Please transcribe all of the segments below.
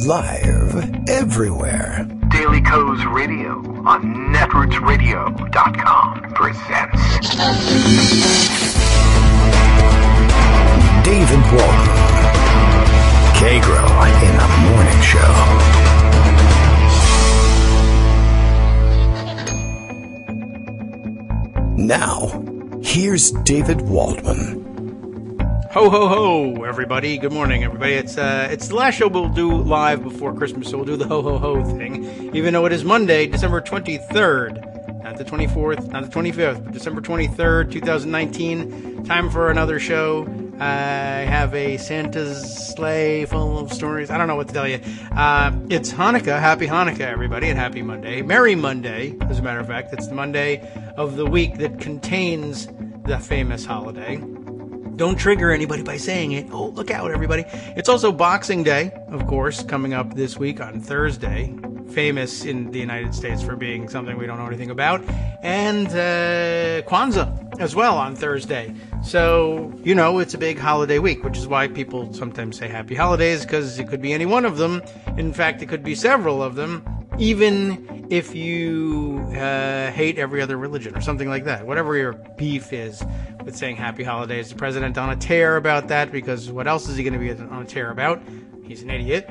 Live everywhere. Daily Co's Radio on netrootsradio.com presents David Waldman. Kagro in the Morning Show. Now, here's David Waldman. Ho, ho, ho, everybody. Good morning, everybody. It's the last show we'll do live before Christmas, so we'll do the ho, ho, ho thing, even though it is Monday, December 23rd, not the 24th, not the 25th, but December 23rd, 2019. Time for another show. I have a Santa's sleigh full of stories. I don't know what to tell you. It's Hanukkah. Happy Hanukkah, everybody, and happy Monday. Merry Monday, as a matter of fact. It's the Monday of the week that contains the famous holiday. Don't trigger anybody by saying it. Oh, look out, everybody. It's also Boxing Day, of course, coming up this week on Thursday. Famous in the United States for being something we don't know anything about. And Kwanzaa as well on Thursday. So, you know, it's a big holiday week, which is why people sometimes say happy holidays, because it could be any one of them. In fact, it could be several of them, even if you hate every other religion or something like that. Whatever your beef is with saying happy holidays. The president on a tear about that, because what else is he going to be on a tear about? He's an idiot.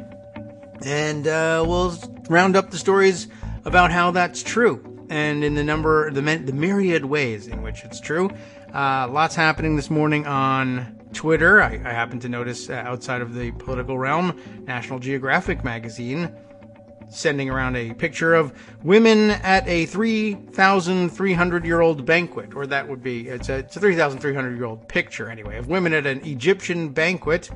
And we'll round up the stories about how that's true, and in the myriad ways in which it's true. Lots happening this morning on Twitter. I happen to notice outside of the political realm, National Geographic magazine sending around a picture of women at a 3,300-year-old banquet, or that would be, it's a 3,300-year-old picture anyway, of women at an Egyptian banquet.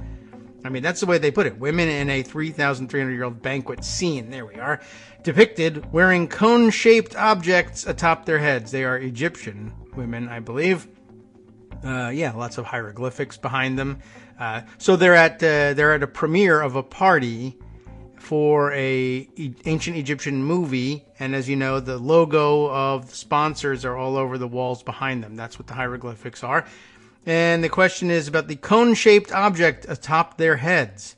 I mean, that's the way they put it. Women in a 3,300-year-old banquet scene, there we are, depicted wearing cone-shaped objects atop their heads. They are Egyptian women, I believe. Lots of hieroglyphics behind them. So they're at a premiere of a party for a ancient Egyptian movie, and as you know, the logo of the sponsors are all over the walls behind them. That's what the hieroglyphics are. And the question is about the cone-shaped object atop their heads.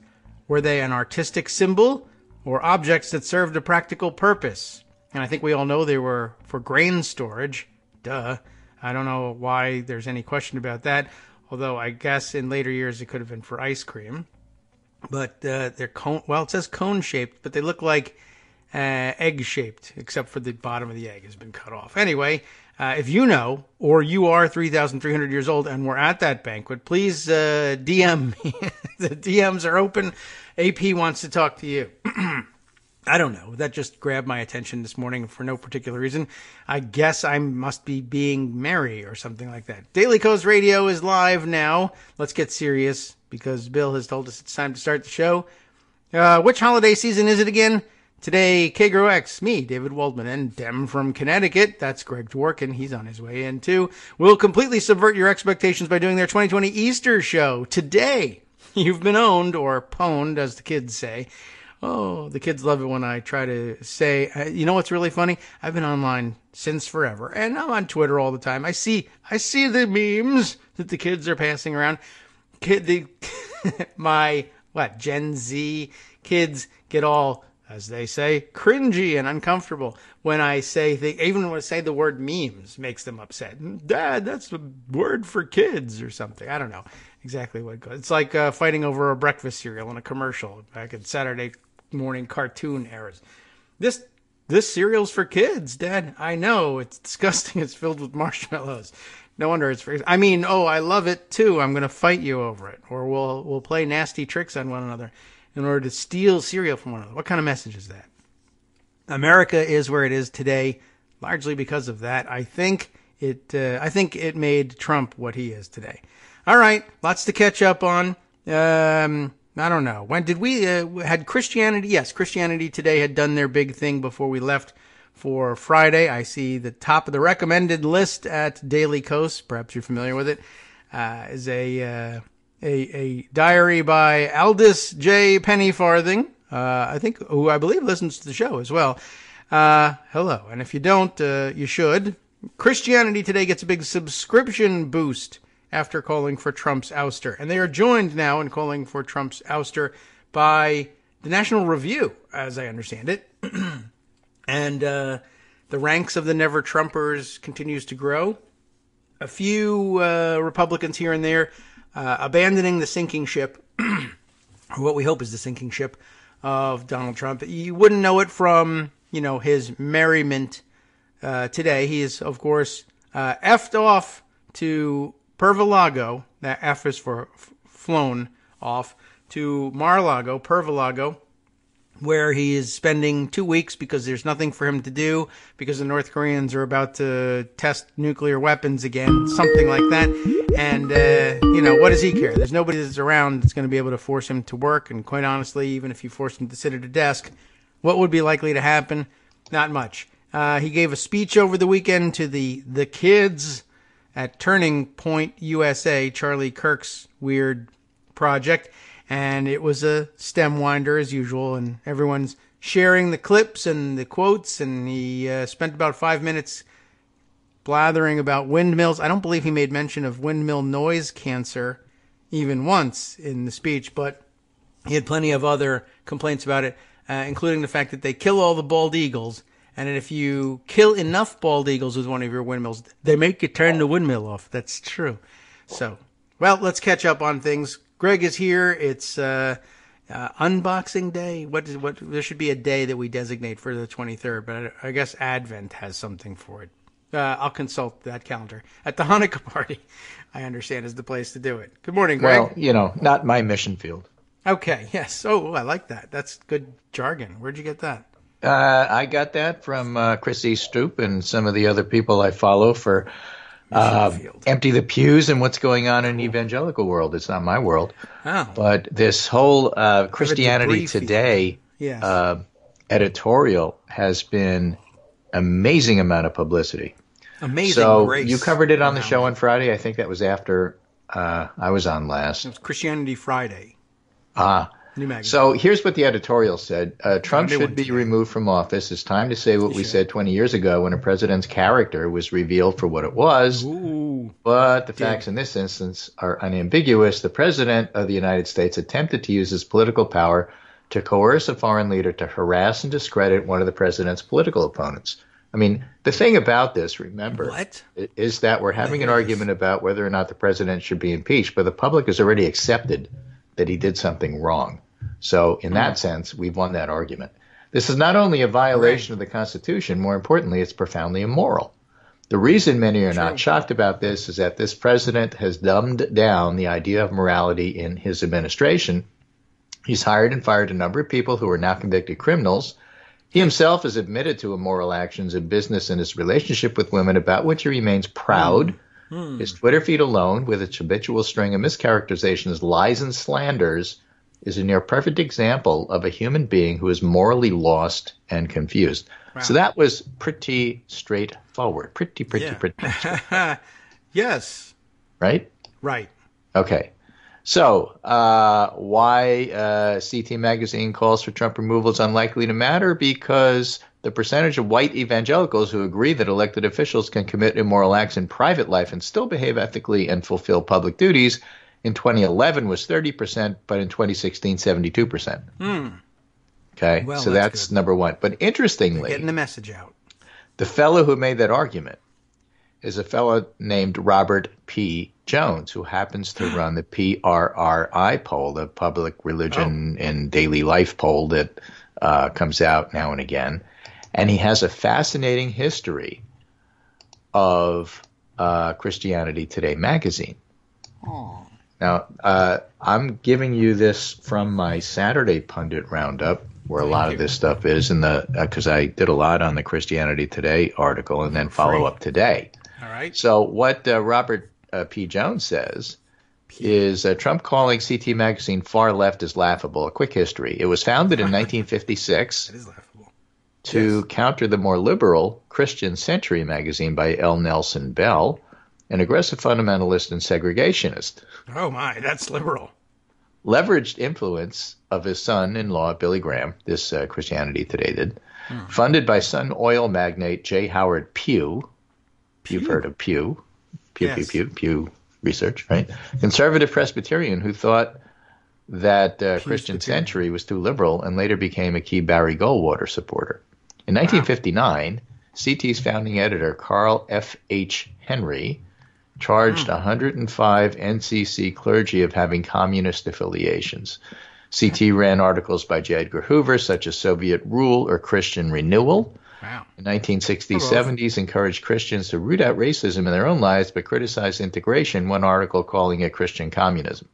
Were they an artistic symbol or objects that served a practical purpose? And I think we all know they were for grain storage. Duh. I don't know why there's any question about that, although I guess in later years it could have been for ice cream. But they're cone. Well, it says cone-shaped, but they look like egg-shaped, except for the bottom of the egg has been cut off. Anyway, if you know, or you are 3,300 years old and were at that banquet, please DM me. The DMs are open. AP wants to talk to you. I don't know. That just grabbed my attention this morning for no particular reason. I guess I must be being merry or something like that. Daily Co's Radio is live now. Let's get serious, because Bill has told us it's time to start the show. Which holiday season is it again? Today, Kagro X, me, David Waldman, and Dem from Connecticut, that's Greg Dworkin, he's on his way in too, will completely subvert your expectations by doing their 2020 Easter show. Today, you've been owned, or pwned, as the kids say. Oh, the kids love it when I try to say, you know what's really funny? I've been online since forever, and I'm on Twitter all the time. I see the memes that the kids are passing around. Gen Z kids get all, as they say, cringy and uncomfortable when I say even when I say the word memes makes them upset. Dad, that's the word for kids or something. I don't know exactly what it goes. It's like fighting over a breakfast cereal in a commercial back in Saturday morning cartoon eras. This cereal's for kids, Dad. I know, it's disgusting. It's filled with marshmallows. No wonder it's free. I mean, I love it too. I'm going to fight you over it, or we'll play nasty tricks on one another in order to steal cereal from one another. What kind of message is that? America is where it is today, largely because of that. I think it made Trump what he is today. All right, lots to catch up on. I don't know. When did we had Christianity? Yes, Christianity Today had done their big thing before we left for Friday. I see the top of the recommended list at Daily Coast. Perhaps you're familiar with it. Is a diary by Aldous J. Pennyfarthing. Who I believe listens to the show as well. Hello, and if you don't, you should. Christianity Today gets a big subscription boost after calling for Trump's ouster. And they are joined now in calling for Trump's ouster by National Review, as I understand it. And the ranks of the Never Trumpers continues to grow. A few Republicans here and there abandoning the sinking ship, or what we hope is the sinking ship of Donald Trump. You wouldn't know it from, his merriment today. He is, of course, effed off to Pervalago. That F is for flown off to Mar-a-Lago, Pervalago, where he is spending 2 weeks because there's nothing for him to do because the North Koreans are about to test nuclear weapons again, something like that. And, what does he care? There's nobody that's around that's going to be able to force him to work. And quite honestly, even if you force him to sit at a desk, what would be likely to happen? Not much. He gave a speech over the weekend to the kids at Turning Point USA, Charlie Kirk's weird project. And it was a stem winder as usual, and everyone's sharing the clips and the quotes, and he spent about 5 minutes blathering about windmills. I don't believe he made mention of windmill noise cancer even once in the speech, but he had plenty of other complaints about it, including the fact that they kill all the bald eagles, and that if you kill enough bald eagles with one of your windmills, they make you turn the windmill off. That's true. So, well, let's catch up on things. Greg is here. It's unboxing day. What there should be a day that we designate for the 23rd, but I guess Advent has something for it. I'll consult that calendar. At the Hanukkah party, I understand, is the place to do it. Good morning, Greg. Well, not my mission field. Okay, yes. Oh, I like that. That's good jargon. Where'd you get that? I got that from Chrissy Stroop and some of the other people I follow for Empty the Pews and what's going on in the evangelical world. It's not my world. Oh. But this whole Christianity Today editorial has been amazing amount of publicity. Amazing so grace. You covered it on the show on Friday. I think that was after I was on last. It was Christianity Friday. New magazine. So here's what the editorial said. Trump should be removed from office. It's time to say what we said 20 years ago when a president's character was revealed for what it was. Ooh. But the facts in this instance are unambiguous. The president of the United States attempted to use his political power to coerce a foreign leader to harass and discredit one of the president's political opponents. I mean, the thing about this, remember, is that we're having an argument about whether or not the president should be impeached, but the public has already accepted that he did something wrong. So in that sense, we've won that argument. This is not only a violation of the Constitution, more importantly, it's profoundly immoral. The reason many are not shocked about this is that this president has dumbed down the idea of morality in his administration. He's hired and fired a number of people who are now convicted criminals. He himself has admitted to immoral actions in business and his relationship with women, about which he remains proud. His Twitter feed alone, with its habitual string of mischaracterizations, lies, and slanders, is a near perfect example of a human being who is morally lost and confused. Wow. So that was pretty straightforward. Pretty straightforward. Yes. Right? Right. Okay. So why CT Magazine calls for Trump removal is unlikely to matter, because the percentage of white evangelicals who agree that elected officials can commit immoral acts in private life and still behave ethically and fulfill public duties in 2011 was 30%, but in 2016, 72%. Okay, well, so that's good. Number one. But interestingly, getting the message out. The fellow who made that argument is a fellow named Robert P. Jones, who happens to run the PRRI poll, the Public Religion and Daily Life poll that comes out now and again. And he has a fascinating history of Christianity Today magazine. Oh. Now, I'm giving you this from my Saturday Pundit Roundup, where a lot of this stuff is, because I did a lot on the Christianity Today article and then follow up today. All right. So what Robert P. Jones says is Trump calling CT Magazine far left is laughable. A quick history. It was founded in 1956 it is laughable. To counter the more liberal Christian Century magazine by L. Nelson Bell, an aggressive fundamentalist and segregationist. Oh, my, that's liberal. Leveraged influence of his son-in-law, Billy Graham, this Christianity Today did, funded by Sun Oil magnate J. Howard Pugh. You've heard of Pugh. Pugh Research, right? Conservative Presbyterian who thought that Christian Century was too liberal and later became a key Barry Goldwater supporter. In 1959, CT's founding editor, Carl F. H. Henry, charged 105 NCC clergy of having communist affiliations. CT ran articles by J. Edgar Hoover, such as Soviet Rule or Christian Renewal. Wow. In 1960s, 70s, encouraged Christians to root out racism in their own lives, but criticized integration, one article calling it Christian communism.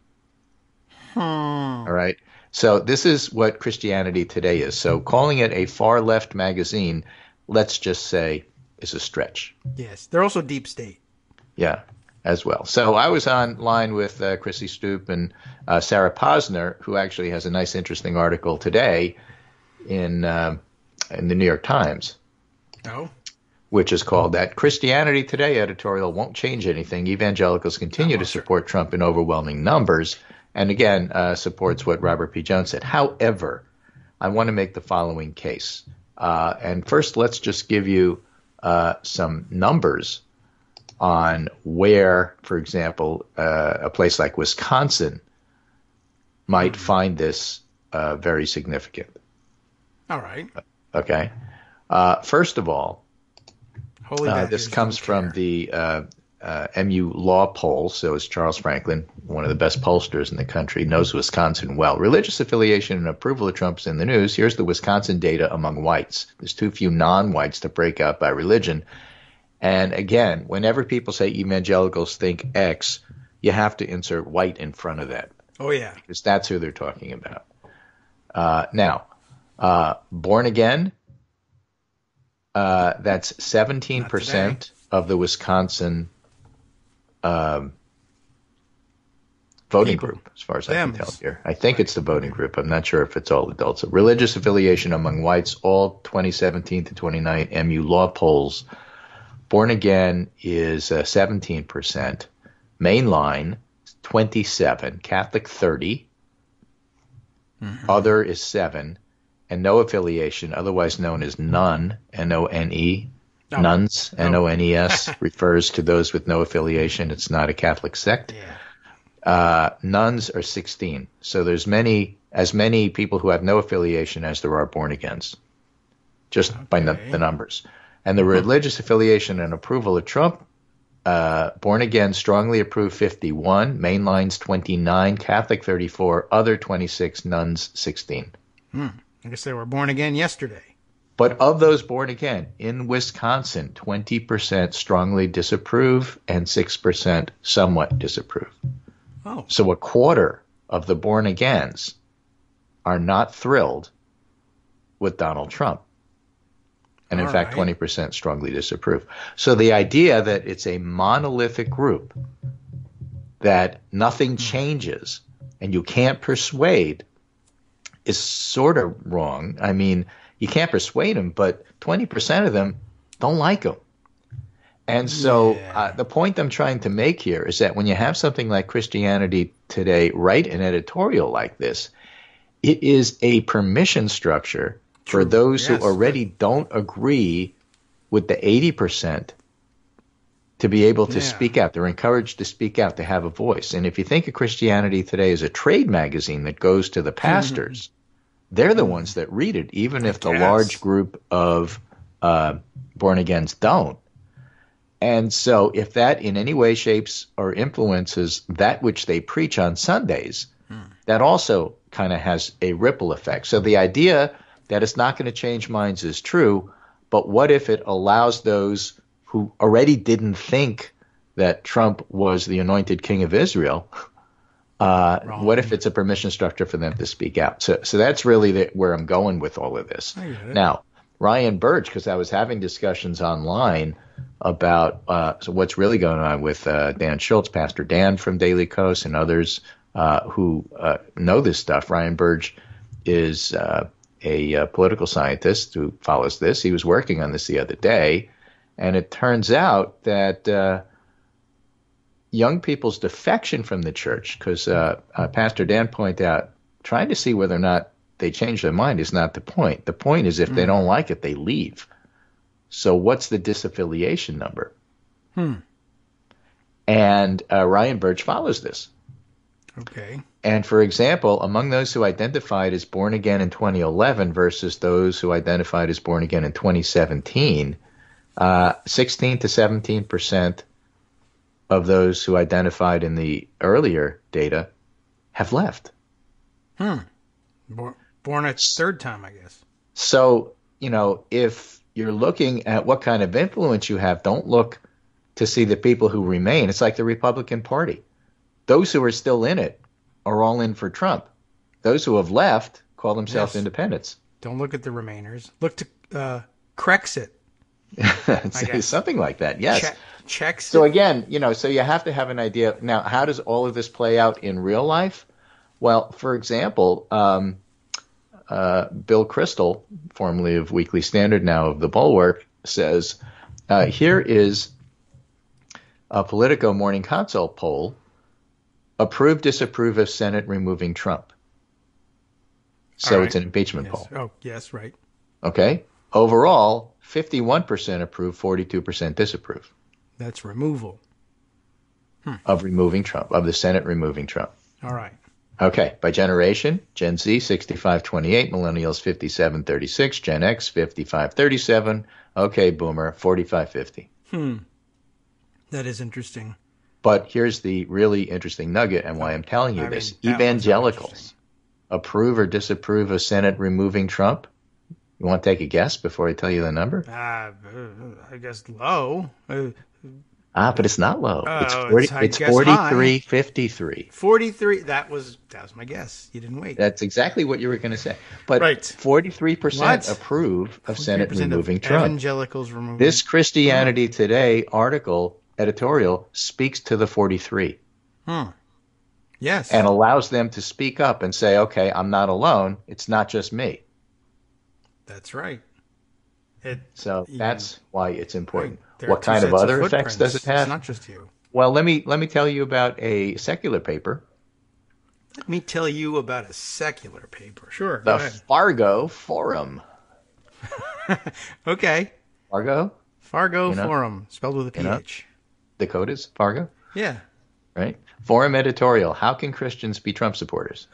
All right. So this is what Christianity Today is. So calling it a far-left magazine, let's just say, is a stretch. Yes. They're also deep state. Yeah, as well. So I was online with Chrissy Stoop and Sarah Posner, who actually has a nice, interesting article today in the New York Times. Oh. Which is called that Christianity Today editorial won't change anything. Evangelicals continue to support Trump in overwhelming numbers. And again, supports what Robert P. Jones said. However, I want to make the following case. And first, let's just give you some numbers on where, for example, a place like Wisconsin might find this very significant. All right. Okay. First of all, this comes from the MU Law poll. So is Charles Franklin, one of the best pollsters in the country, knows Wisconsin well. Religious affiliation and approval of Trump is in the news. Here's the Wisconsin data among whites. There's too few non-whites to break out by religion. And again, whenever people say evangelicals think X, you have to insert white in front of that. Oh, yeah. Because that's who they're talking about. Now, born again, that's 17% of the Wisconsin voting group, as far as I can tell here. I think it's the voting group. I'm not sure if it's all adults. So religious affiliation among whites, all 2017 to 29 MU Law polls. Born again is 17%. Mainline, 27. Catholic, 30. Other is 7. And no affiliation, otherwise known as none, N-O-N-E, nuns, N-O-N-E-S, refers to those with no affiliation. It's not a Catholic sect. Nuns are 16. So there's as many people who have no affiliation as there are born-agains, just by the numbers. And the religious affiliation and approval of Trump, born-again strongly approved 51, mainlines 29, Catholic 34, other 26, nuns 16. I guess they were born again yesterday. But of those born again, in Wisconsin, 20% strongly disapprove and 6% somewhat disapprove. Oh. So a quarter of the born agains are not thrilled with Donald Trump. And in fact, 20% strongly disapprove. So the idea that it's a monolithic group, that nothing changes and you can't persuade, is sort of wrong. I mean, you can't persuade them, but 20% of them don't like them. And so the point I'm trying to make here is that when you have something like Christianity Today write an editorial like this, it is a permission structure for those who already don't agree with the 80% to be able to speak out. They're encouraged to speak out, to have a voice. And if you think of Christianity Today as a trade magazine that goes to the pastors, they're the ones that read it, even if the large group of born-agains don't. And so if that in any way shapes or influences that which they preach on Sundays, that also kind of has a ripple effect. So the idea that it's not going to change minds is true, but what if it allows those who already didn't think that Trump was the anointed king of Israel, what if it's a permission structure for them to speak out? So that's really where I'm going with all of this. Now, Ryan Birch, because I was having discussions online about so what's really going on with Dan Schultz, Pastor Dan from Daily Kos, and others who know this stuff. Ryan Birch is a political scientist who follows this. He was working on this the other day, and it turns out that young people's defection from the church, because Pastor Dan pointed out, trying to see whether or not they change their mind is not the point. The point is if they don't like it, they leave. So what's the disaffiliation number? And Ryan Birch follows this. Okay. And for example, among those who identified as born again in 2011 versus those who identified as born again in 2017, 16 to 17% of those who identified in the earlier data have left. Born a third time, I guess. So, if you're looking at what kind of influence you have, don't look to see the people who remain. It's like the Republican Party. Those who are still in it are all in for Trump. Those who have left call themselves independents. Don't look at the remainers. Look to Crexit. Something like that, yes. Checks. So again, so you have to have an idea. Now, how does all of this play out in real life? Well, for example, Bill Kristol, formerly of Weekly Standard, now of The Bulwark, says, here is a Politico Morning Consult poll. Approve, disapprove of Senate removing Trump. So it's an impeachment poll. Oh, yes, right. Okay. Overall, 51% approve, 42% disapprove. That's removal. Of removing Trump, of the Senate removing Trump. All right. Okay. By generation, Gen Z, 65-28, Millennials, 57-36, Gen X, 55-37. Okay, Boomer, 45-50. That is interesting. But here's the really interesting nugget and why I'm telling you this. Evangelicals approve or disapprove of Senate removing Trump? You want to take a guess before I tell you the number? I guess low. But it's not low. It's 43-53. 43. That was my guess. You didn't wait. That's exactly what you were going to say. But 43% approve of Senate removing Trump. Evangelicals removing. This Christianity Today editorial speaks to the 43. Yes. And allows them to speak up and say, okay, I'm not alone. It's not just me. That's right. That's why it's important. Right. What kind of other effects does it have? It's not just you. Well, let me tell you about a secular paper. Let me tell you about a secular paper. Sure. The Fargo Forum. Okay. Fargo Forum, spelled with a PH. The code is Fargo? Yeah. Right? Forum editorial. How can Christians be Trump supporters?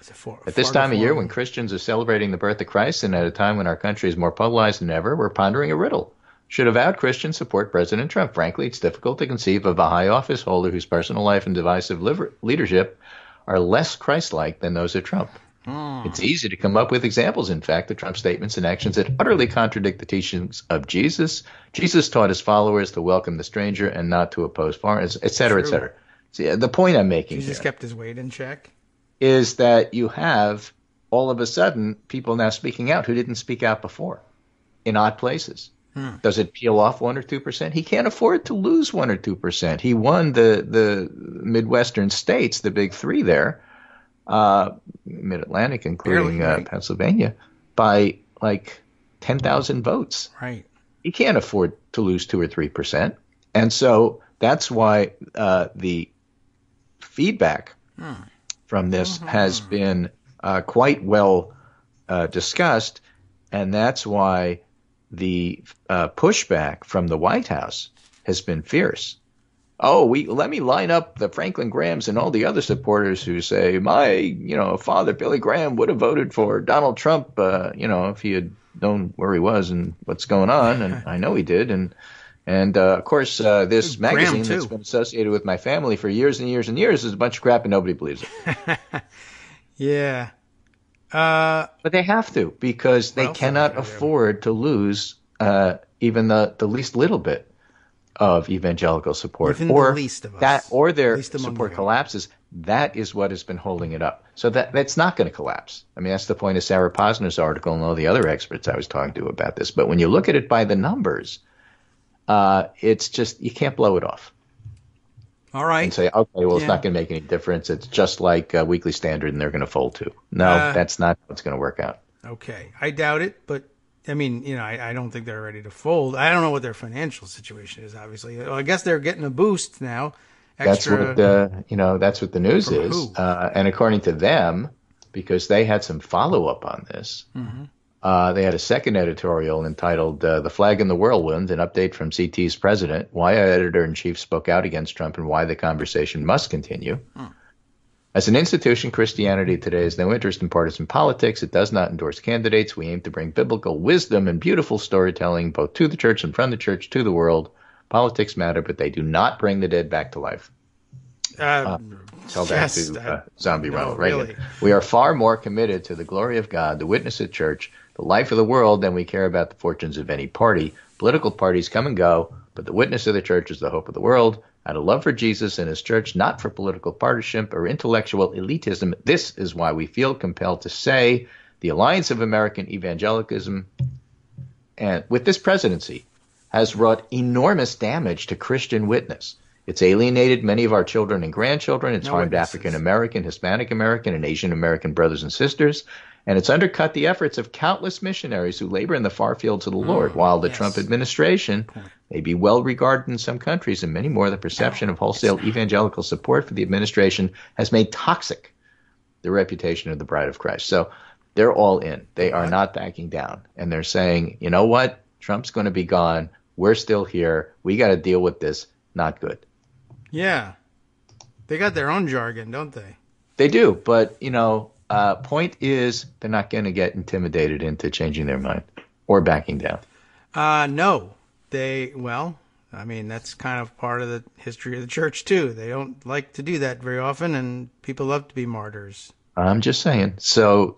At this time of year when Christians are celebrating the birth of Christ and at a time when our country is more polarized than ever, we're pondering a riddle. Should avowed Christians support President Trump? Frankly, it's difficult to conceive of a high office holder whose personal life and divisive leadership are less Christ-like than those of Trump. It's easy to come up with examples, in fact, of Trump's statements and actions that utterly contradict the teachings of Jesus. Jesus taught his followers to welcome the stranger and not to oppose foreigners, et cetera, et cetera. See, the point I'm making Jesus kept his weight in check. Is that you have, all of a sudden, people now speaking out who didn't speak out before in odd places. Does it peel off 1 or 2%? He can't afford to lose 1 or 2%. He won the Midwestern states, the big three there, Mid-Atlantic, including Pennsylvania, by like 10,000 votes. Right. He can't afford to lose 2 or 3%. And so that's why the feedback from this has been quite well discussed, and that's why the pushback from the White House has been fierce. Let me line up the Franklin Grahams and all the other supporters who say, my father, Billy Graham, would have voted for Donald Trump, if he had known where he was and what's going on, and I know he did, and of course, this magazine that's been associated with my family for years and years and years is a bunch of crap and nobody believes it. Yeah. But they have to, because they cannot afford to lose even the least little bit of evangelical support. Even the least of us. Or their support collapses. That is what has been holding it up. So that's not going to collapse. I mean, that's the point of Sarah Posner's article and all the other experts I was talking to about this. But when you look at it by the numbers, it's just, you can't blow it off. All right. And say, okay, well, it's not going to make any difference. It's just like Weekly Standard and they're going to fold too. No, that's not how it's going to work out. Okay. I doubt it, but I mean, I don't think they're ready to fold. I don't know what their financial situation is, obviously. Well, I guess they're getting a boost now. Extra, that's what the news is. And according to them, because they had some follow-up on this, they had a second editorial entitled The Flag in the Whirlwind, an update from CT's president, why our editor-in-chief spoke out against Trump and why the conversation must continue. As an institution, Christianity today has no interest in partisan politics. It does not endorse candidates. We aim to bring biblical wisdom and beautiful storytelling both to the church and from the church to the world. Politics matter, but they do not bring the dead back to life. Tell that to Zombie Ronald Reagan. Really. We are far more committed to the glory of God, the witness of church, the life of the world than we care about the fortunes of any party. Political parties come and go, but the witness of the church is the hope of the world. Out of love for Jesus and his church, not for political partisanship or intellectual elitism, this is why we feel compelled to say the Alliance of American Evangelicalism, and with this presidency, has wrought enormous damage to Christian witness. It's alienated many of our children and grandchildren. It's harmed African American, Hispanic American, and Asian American brothers and sisters. And it's undercut the efforts of countless missionaries who labor in the far fields of the Lord, while the Trump administration may be well regarded in some countries and many more. The perception of wholesale evangelical support for the administration has made toxic the reputation of the Bride of Christ. So they're all in. They are not backing down. And they're saying, you know what? Trump's going to be gone. We're still here. We got to deal with this. Not good. Yeah. They got their own jargon, don't they? They do. But, point is they're not going to get intimidated into changing their mind or backing down. No. That's kind of part of the history of the church, too. They don't like to do that very often, and people love to be martyrs. I'm just saying. So,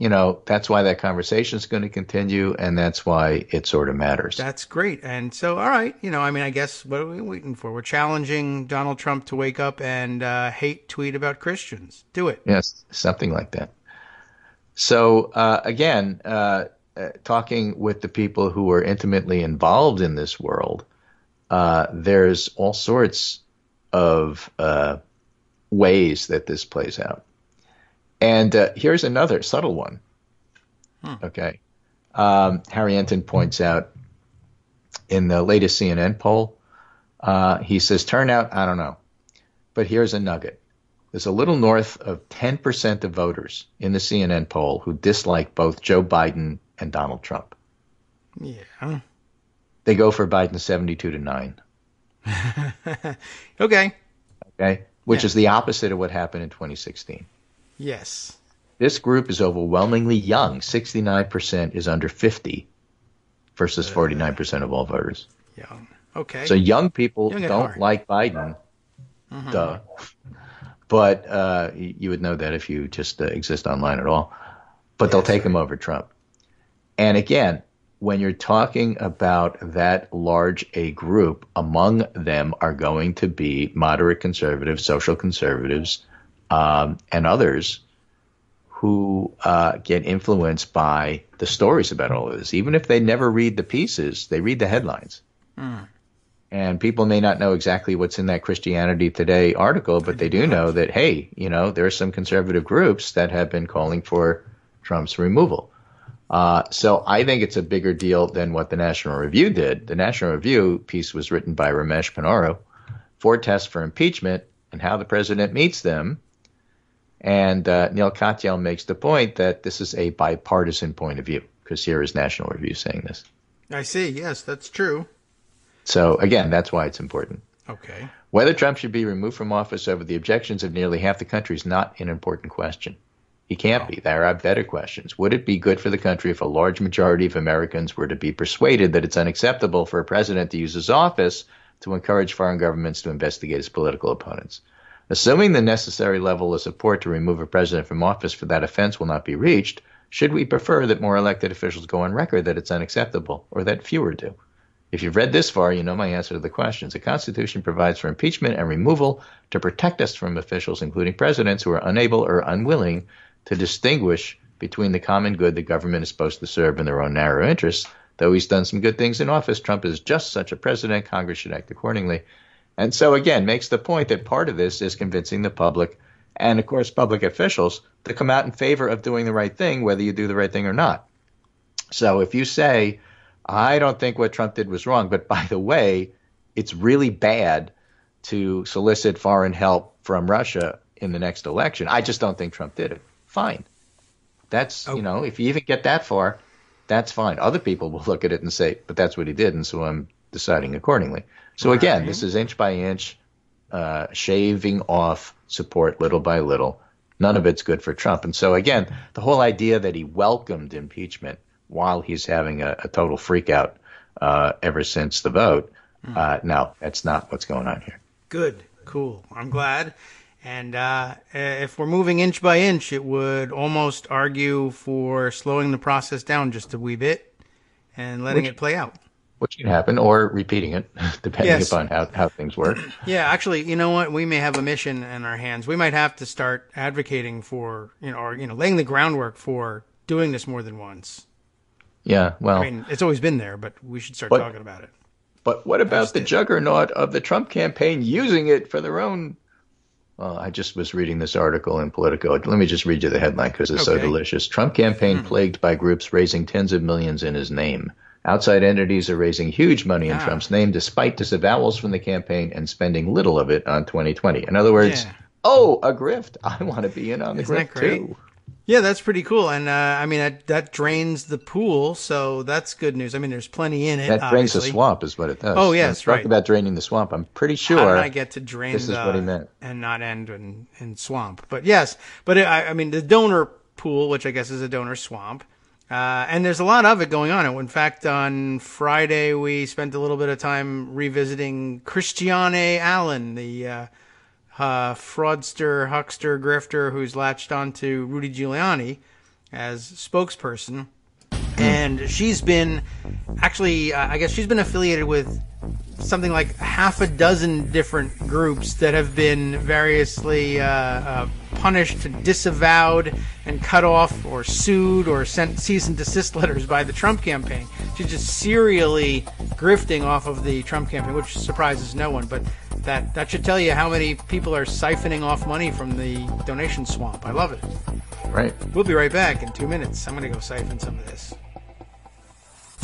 that's why that conversation is going to continue, and that's why it sort of matters. That's great. And so, all right, I guess what are we waiting for? We're challenging Donald Trump to wake up and hate tweet about Christians. Do it. Yes, something like that. So, again, talking with the people who are intimately involved in this world, there's all sorts of ways that this plays out. And here's another subtle one. Okay. Harry Enton points out in the latest CNN poll, he says, turnout, I don't know. But here's a nugget. There's a little north of 10% of voters in the CNN poll who dislike both Joe Biden and Donald Trump. Yeah. They go for Biden 72-9. Okay. Which is the opposite of what happened in 2016. Yes. This group is overwhelmingly young. 69% is under 50 versus 49% of all voters. Young. Okay. So young people don't like Biden. Duh. But you would know that if you just exist online at all. But they'll take him over Trump. And again, when you're talking about that large a group, among them are going to be moderate conservatives, social conservatives, and others who get influenced by the stories about all of this. Even if they never read the pieces, they read the headlines. And people may not know exactly what's in that Christianity Today article, but they do know that, hey, there are some conservative groups that have been calling for Trump's removal. So I think it's a bigger deal than what the National Review did. The National Review piece was written by Ramesh Ponnuru, 4 tests for impeachment and how the president meets them. And Neil Katyal makes the point that this is a bipartisan point of view, because here is National Review saying this. I see. Yes, that's true. So, again, that's why it's important. Okay. Whether Trump should be removed from office over the objections of nearly half the country is not an important question. He can't be. There are better questions. Would it be good for the country if a large majority of Americans were to be persuaded that it's unacceptable for a president to use his office to encourage foreign governments to investigate his political opponents? Assuming the necessary level of support to remove a president from office for that offense will not be reached, should we prefer that more elected officials go on record that it's unacceptable, or that fewer do? If you've read this far, you know my answer to the questions. The Constitution provides for impeachment and removal to protect us from officials, including presidents, who are unable or unwilling to distinguish between the common good the government is supposed to serve and their own narrow interests. Though he's done some good things in office, Trump is just such a president. Congress should act accordingly. And so, again, makes the point that part of this is convincing the public and, of course, public officials to come out in favor of doing the right thing, whether you do the right thing or not. So if you say, I don't think what Trump did was wrong, but by the way, it's really bad to solicit foreign help from Russia in the next election, I just don't think Trump did it. Fine. That's, if you even get that far, that's fine. Other people will look at it and say, but that's what he did, and so I'm deciding accordingly. So again, this is inch by inch, shaving off support little by little. None of it's good for Trump. And so, again, the whole idea that he welcomed impeachment while he's having a total freak out ever since the vote, no, that's not what's going on here. Good. Cool. I'm glad. And if we're moving inch by inch, it would almost argue for slowing the process down just a wee bit and letting it play out. Which can happen, or repeating it, depending upon how things work. Yeah, actually, you know what? We may have a mission in our hands. We might have to start advocating for, laying the groundwork for doing this more than once. Yeah, well, I mean, it's always been there, but we should start talking about it. But what about the juggernaut of the Trump campaign using it for their own? Well, I just was reading this article in Politico. Let me just read you the headline because it's so delicious. Trump campaign plagued by groups raising tens of millions in his name. Outside entities are raising huge money in Trump's name despite disavowals from the campaign and spending little of it on 2020. In other words, a grift. I want to be in on the grift too. Yeah, that's pretty cool. And I mean, that drains the pool, so that's good news. I mean, there's plenty in it. That drains the swamp is what it does. Oh, yes, right. Talk about draining the swamp. I'm pretty sure. How did I get to drain this is what he meant. And not end in swamp? But yes, but I mean, the donor pool, which I guess is a donor swamp, and there's a lot of it going on. In fact, on Friday, we spent a little bit of time revisiting Christiane Allen, the fraudster, huckster, grifter who's latched onto Rudy Giuliani as spokesperson. And she's been I guess she's been affiliated with something like half a dozen different groups that have been variously punished, disavowed, and cut off or sued or sent cease and desist letters by the Trump campaign. She's just serially grifting off of the Trump campaign, which surprises no one. But that should tell you how many people are siphoning off money from the donation swamp. I love it. Right. We'll be right back in 2 minutes. I'm going to go siphon some of this.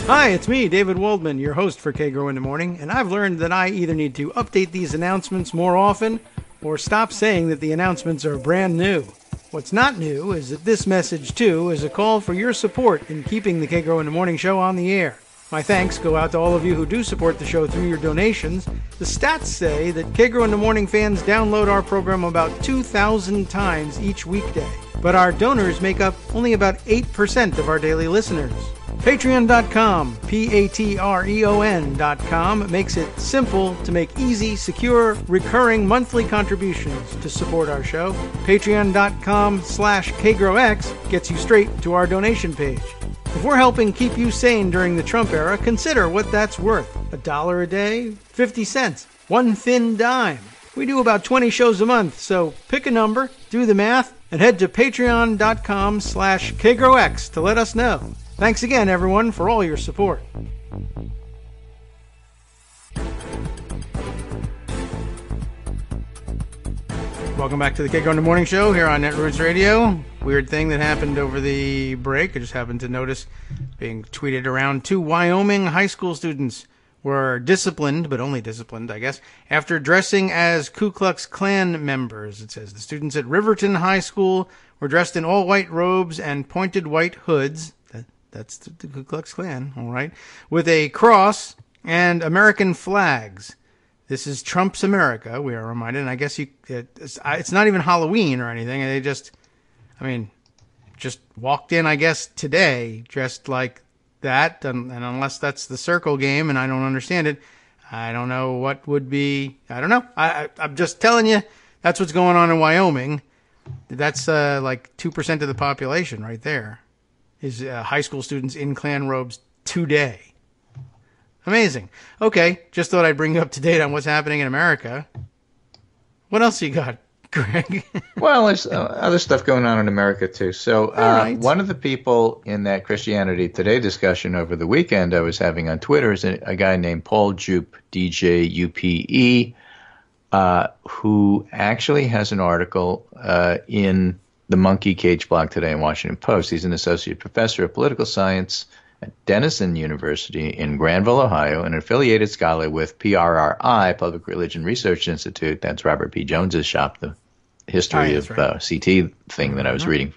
Hi, it's me, David Waldman, your host for Kagro in the Morning, and I've learned that I either need to update these announcements more often or stop saying that the announcements are brand new. What's not new is that this message, too, is a call for your support in keeping the Kagro in the Morning show on the air. My thanks go out to all of you who do support the show through your donations. The stats say that Kagro in the Morning fans download our program about 2,000 times each weekday, but our donors make up only about 8% of our daily listeners. Patreon.com, Patreon.com, makes it simple to make easy, secure, recurring monthly contributions to support our show. Patreon.com/KagroX gets you straight to our donation page. If we're helping keep you sane during the Trump era, consider what that's worth. $1 a day? 50 cents? One thin dime? We do about 20 shows a month, so pick a number, do the math, and head to Patreon.com/KagroX to let us know. Thanks again, everyone, for all your support. Welcome back to the Kagro in the Morning show here on Netroots Radio. Weird thing that happened over the break. I just happened to notice being tweeted around. 2 Wyoming high school students were disciplined, but only disciplined, I guess, after dressing as Ku Klux Klan members. It says the students at Riverton High School were dressed in all white robes and pointed white hoods. That's the Ku Klux Klan, all right, with a cross and American flags. This is Trump's America, we are reminded. And I guess it's not even Halloween or anything. They just walked in, I guess, today dressed like that. And unless that's the circle game and I don't understand it, I don't know what would be. I don't know. I'm just telling you, that's what's going on in Wyoming. That's like 2% of the population right there. Is high school students in Klan robes today. Amazing. Okay, just thought I'd bring you up to date on what's happening in America. What else you got, Greg? Well, there's other stuff going on in America, too. So one of the people in that Christianity Today discussion over the weekend I was having on Twitter is a guy named Paul Jupe, DJUPE, who actually has an article in the Monkey Cage blog today in Washington Post. He's an associate professor of political science at Denison University in Granville, Ohio, and an affiliated scholar with PRRI, Public Religion Research Institute. That's Robert P. Jones's shop, the history of CT thing that I was reading.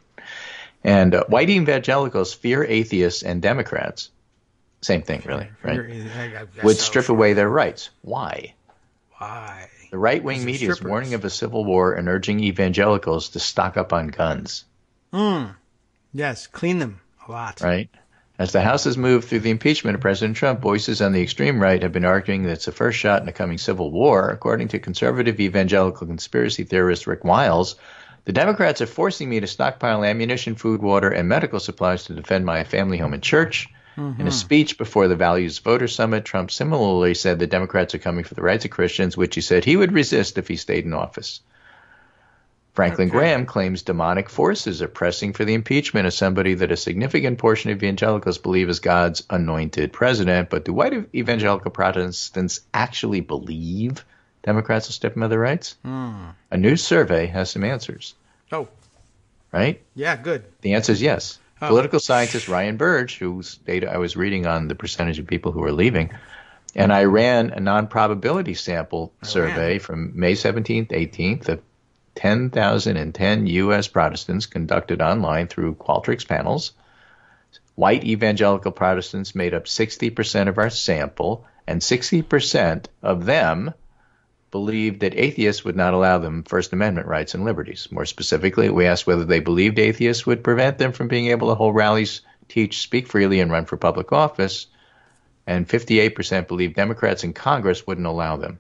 And white evangelicals fear atheists and Democrats. Same thing, really, right? Would strip away their rights. Why? Why? The right-wing Those are media is strippers. warning of a civil war and urging evangelicals to stock up on guns. Yes, clean them a lot. Right? As the House has moved through the impeachment of President Trump, voices on the extreme right have been arguing that it's the first shot in a coming civil war. According to conservative evangelical conspiracy theorist Rick Wiles, the Democrats are forcing me to stockpile ammunition, food, water, and medical supplies to defend my family, home, and church. In a speech before the Values Voter Summit, Trump similarly said the Democrats are coming for the rights of Christians, which he said he would resist if he stayed in office. Franklin Graham claims demonic forces are pressing for the impeachment of somebody that a significant portion of evangelicals believe is God's anointed president. But do white evangelical Protestants actually believe Democrats will step into their rights? A new survey has some answers. Oh, right? yeah, good. The answer is yes. Political scientist Ryan Burge, whose data I was reading on the percentage of people who are leaving, and I ran a non-probability sample survey from May 17th, 18th of 10,010 U.S. Protestants conducted online through Qualtrics panels. White evangelical Protestants made up 60% of our sample, and 60% of them believed that atheists would not allow them First Amendment rights and liberties. More specifically, we asked whether they believed atheists would prevent them from being able to hold rallies, teach, speak freely, and run for public office, and 58% believed Democrats in Congress wouldn't allow them.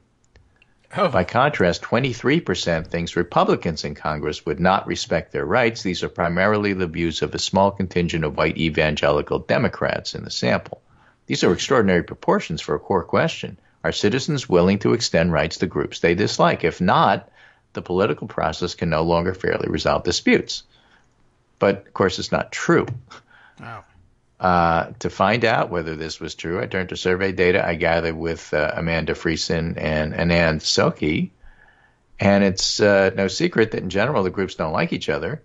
By contrast, 23% thinks Republicans in Congress would not respect their rights. These are primarily the views of a small contingent of white evangelical Democrats in the sample. These are extraordinary proportions for a core question. Are citizens willing to extend rights to groups they dislike? If not, the political process can no longer fairly resolve disputes. But, of course, it's not true. To find out whether this was true, I turned to survey data I gathered with Amanda Friesen and Anand Soki. And it's no secret that, in general, the groups don't like each other.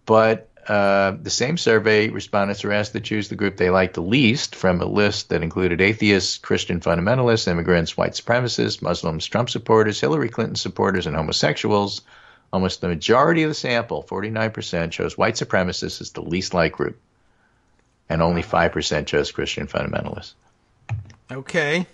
But the same survey respondents were asked to choose the group they liked the least from a list that included atheists, Christian fundamentalists, immigrants, white supremacists, Muslims, Trump supporters, Hillary Clinton supporters, and homosexuals. Almost the majority of the sample, 49%, chose white supremacists as the least liked group. And only 5% chose Christian fundamentalists. Okay.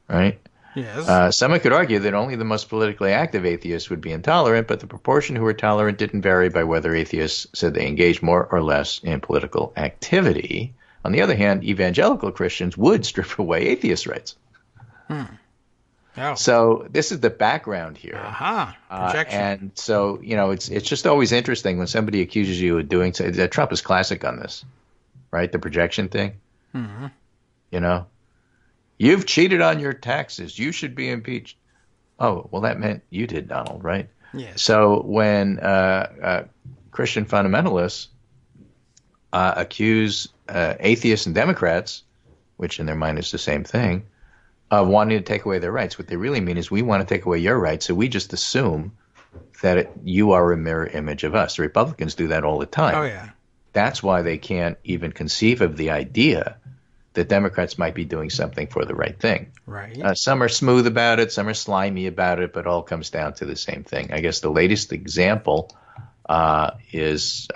Right? Yes. Someone could argue that only the most politically active atheists would be intolerant, but the proportion who were tolerant didn't vary by whether atheists said they engaged more or less in political activity. On the other hand, evangelical Christians would strip away atheist rights. So this is the background here. Projection. And so, it's just always interesting when somebody accuses you of doing something. Trump is classic on this, right? The projection thing. You've cheated on your taxes. You should be impeached. Oh, well, that meant you did, Donald, right? Yes. So when Christian fundamentalists accuse atheists and Democrats, which in their mind is the same thing, of wanting to take away their rights, what they really mean is we want to take away your rights, so we just assume that you are a mirror image of us. The Republicans do that all the time. Oh, yeah. That's why they can't even conceive of the idea that Democrats might be doing something for the right thing. Right. Some are smooth about it, some are slimy about it, but it all comes down to the same thing. I guess the latest example is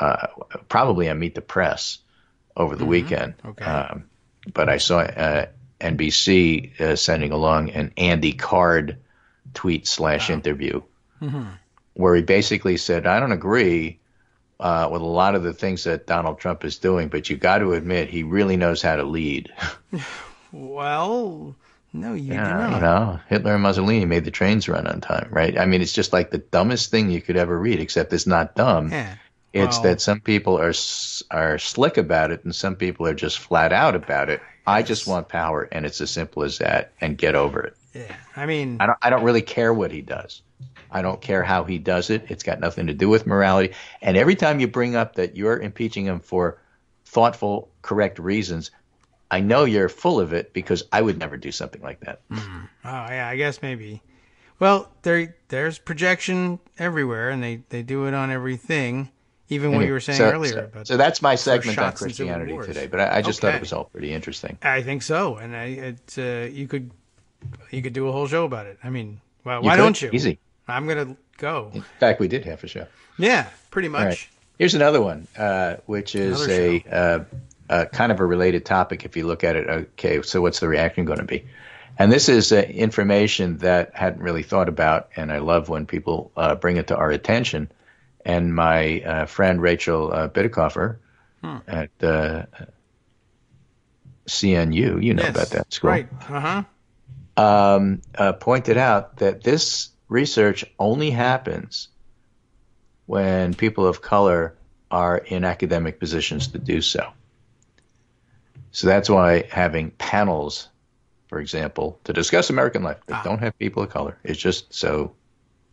probably on Meet the Press over the weekend. Okay. But I saw NBC sending along an Andy Card tweet / interview where he basically said, I don't agree with a lot of the things that Donald Trump is doing, but you got to admit he really knows how to lead. Well, no, you do not. Hitler and Mussolini made the trains run on time, right? I mean, it's just like the dumbest thing you could ever read, except it's not dumb. Yeah. It's that some people are slick about it and some people are just flat out about it. I just want power, and it's as simple as that, and get over it. Yeah, I mean, I don't really care what he does. I don't care how he does it. It's got nothing to do with morality. And every time you bring up that you're impeaching him for thoughtful, correct reasons, I know you're full of it because I would never do something like that. Oh, yeah, I guess maybe. Well, there's projection everywhere, and they do it on everything, even what you were saying earlier. So that's my segment on Christianity today, but I just thought it was all pretty interesting. I think so, and you could do a whole show about it. I mean, well, why don't you? Easy. I'm going to go. In fact, we did have a show. Yeah, pretty much. Right. Here's another one, which is a kind of a related topic if you look at it. Okay, so what's the reaction going to be? And this is information that I hadn't really thought about, and I love when people bring it to our attention. And my friend Rachel Bidikofer at CNU, you know Yes, about that school, right? pointed out that this research only happens when people of color are in academic positions to do so. So that's why having panels, for example, to discuss American life that don't have people of color is just so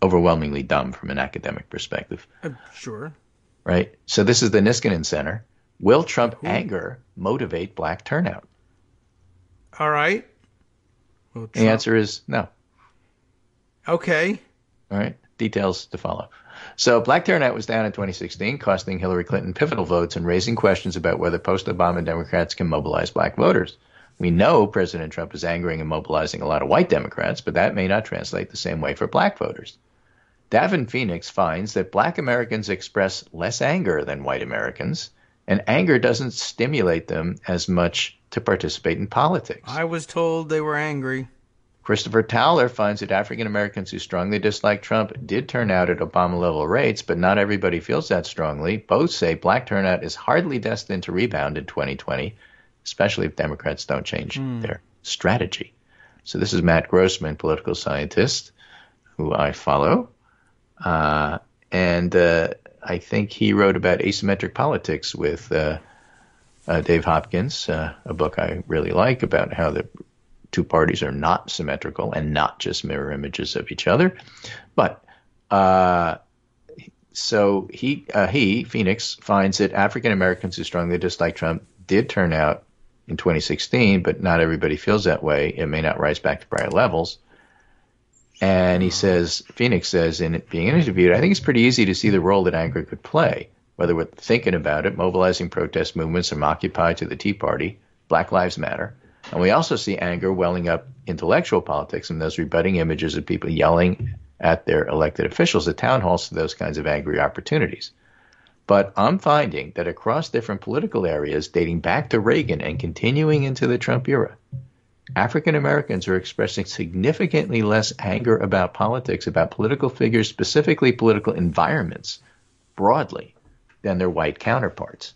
overwhelmingly dumb from an academic perspective. Sure. Right? So this is the Niskanen Center. Will Trump anger motivate black turnout? All right. Well, The answer is no. Okay. All right. Details to follow. So black turnout was down in 2016, costing Hillary Clinton pivotal votes and raising questions about whether post-Obama Democrats can mobilize black voters. We know President Trump is angering and mobilizing a lot of white Democrats, but that may not translate the same way for black voters. Davin Phoenix finds that black Americans express less anger than white Americans, and anger doesn't stimulate them as much to participate in politics. I was told they were angry. Christopher Towler finds that African Americans who strongly dislike Trump did turn out at Obama-level rates, but not everybody feels that strongly. Both say black turnout is hardly destined to rebound in 2020, especially if Democrats don't change their strategy. So this is Matt Grossman, political scientist, who I follow. And I think he wrote about asymmetric politics with Dave Hopkins, a book I really like about how the two parties are not symmetrical and not just mirror images of each other. But so he, Phoenix, finds that African Americans who strongly dislike Trump did turn out in 2016, but not everybody feels that way. It may not rise back to prior levels. And he says, Phoenix says, in being interviewed, I think it's pretty easy to see the role that anger could play, whether we're thinking about it, mobilizing protest movements from Occupy to the Tea Party, Black Lives Matter. And we also see anger welling up intellectual politics and those rebutting images of people yelling at their elected officials at town halls to those kinds of angry opportunities. But I'm finding that across different political areas dating back to Reagan and continuing into the Trump era, African Americans are expressing significantly less anger about politics, about political figures, specifically political environments, broadly, than their white counterparts.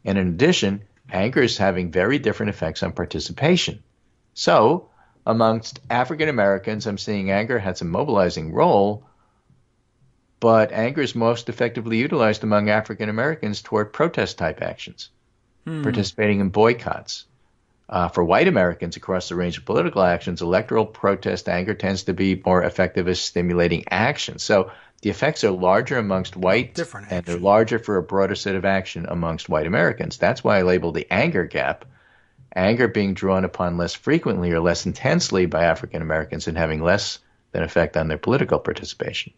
And in addition, anger is having very different effects on participation. So, amongst African Americans, I'm seeing anger has a mobilizing role, but anger is most effectively utilized among African Americans toward protest-type actions, participating in boycotts. For white Americans across the range of political actions, electoral protest anger tends to be more effective as stimulating action. So the effects are larger amongst white, and they're larger for a broader set of action amongst white Americans. That's why I label the anger gap, anger being drawn upon less frequently or less intensely by African Americans and having less than effect on their political participation.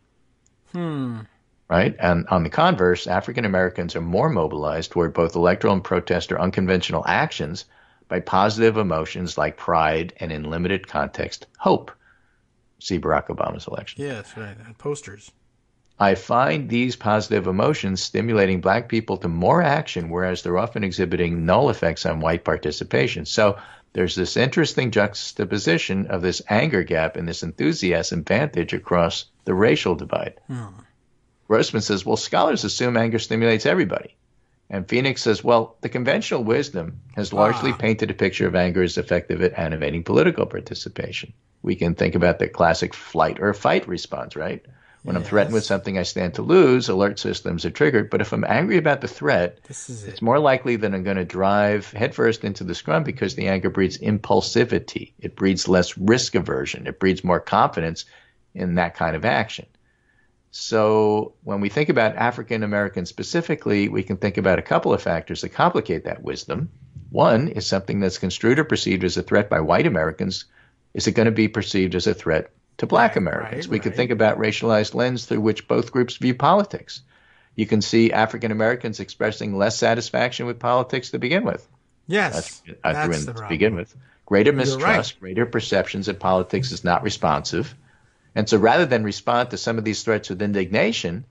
Right? And on the converse, African Americans are more mobilized toward both electoral and protest or unconventional actions by positive emotions like pride and, in limited context, hope. See Barack Obama's election. Yes, right. And posters. I find these positive emotions stimulating black people to more action, whereas they're often exhibiting null effects on white participation. So there's this interesting juxtaposition of this anger gap and this enthusiasm vantage across the racial divide. Grossman says, well, scholars assume anger stimulates everybody. And Phoenix says, well, the conventional wisdom has largely painted a picture of anger as effective at animating political participation. We can think about the classic flight or fight response, right? When I'm threatened with something I stand to lose, alert systems are triggered. But if I'm angry about the threat, it's more likely that I'm going to drive headfirst into the scrum because the anger breeds impulsivity. It breeds less risk aversion. It breeds more confidence in that kind of action. So when we think about African Americans specifically, we can think about a couple of factors that complicate that wisdom. One is something that's construed or perceived as a threat by white Americans. Is it going to be perceived as a threat to black Americans? We could think about racialized lens through which both groups view politics. You can see African Americans expressing less satisfaction with politics to begin with. Yes, that's the problem. To begin with. Greater mistrust, greater perceptions that politics is not responsive. And so rather than respond to some of these threats with indignation,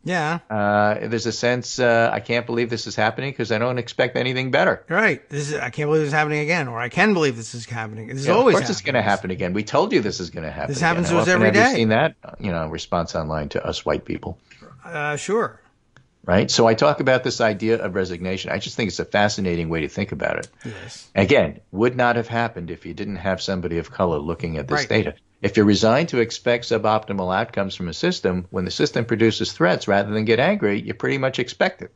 Yeah. There's a sense I can't believe this is happening because I don't expect anything better. Right. I can't believe this is happening again, or I can believe this is happening. This is Yeah, of always course it's going to happen again. We told you this is going to happen This again. happens How to us often every have you day. seen that, response online to us white people? Sure. Right? So I talk about this idea of resignation. I just think it's a fascinating way to think about it. Yes. Again, would not have happened if you didn't have somebody of color looking at this Right. data. If you're resigned to expect suboptimal outcomes from a system, when the system produces threats rather than get angry, you pretty much expect it.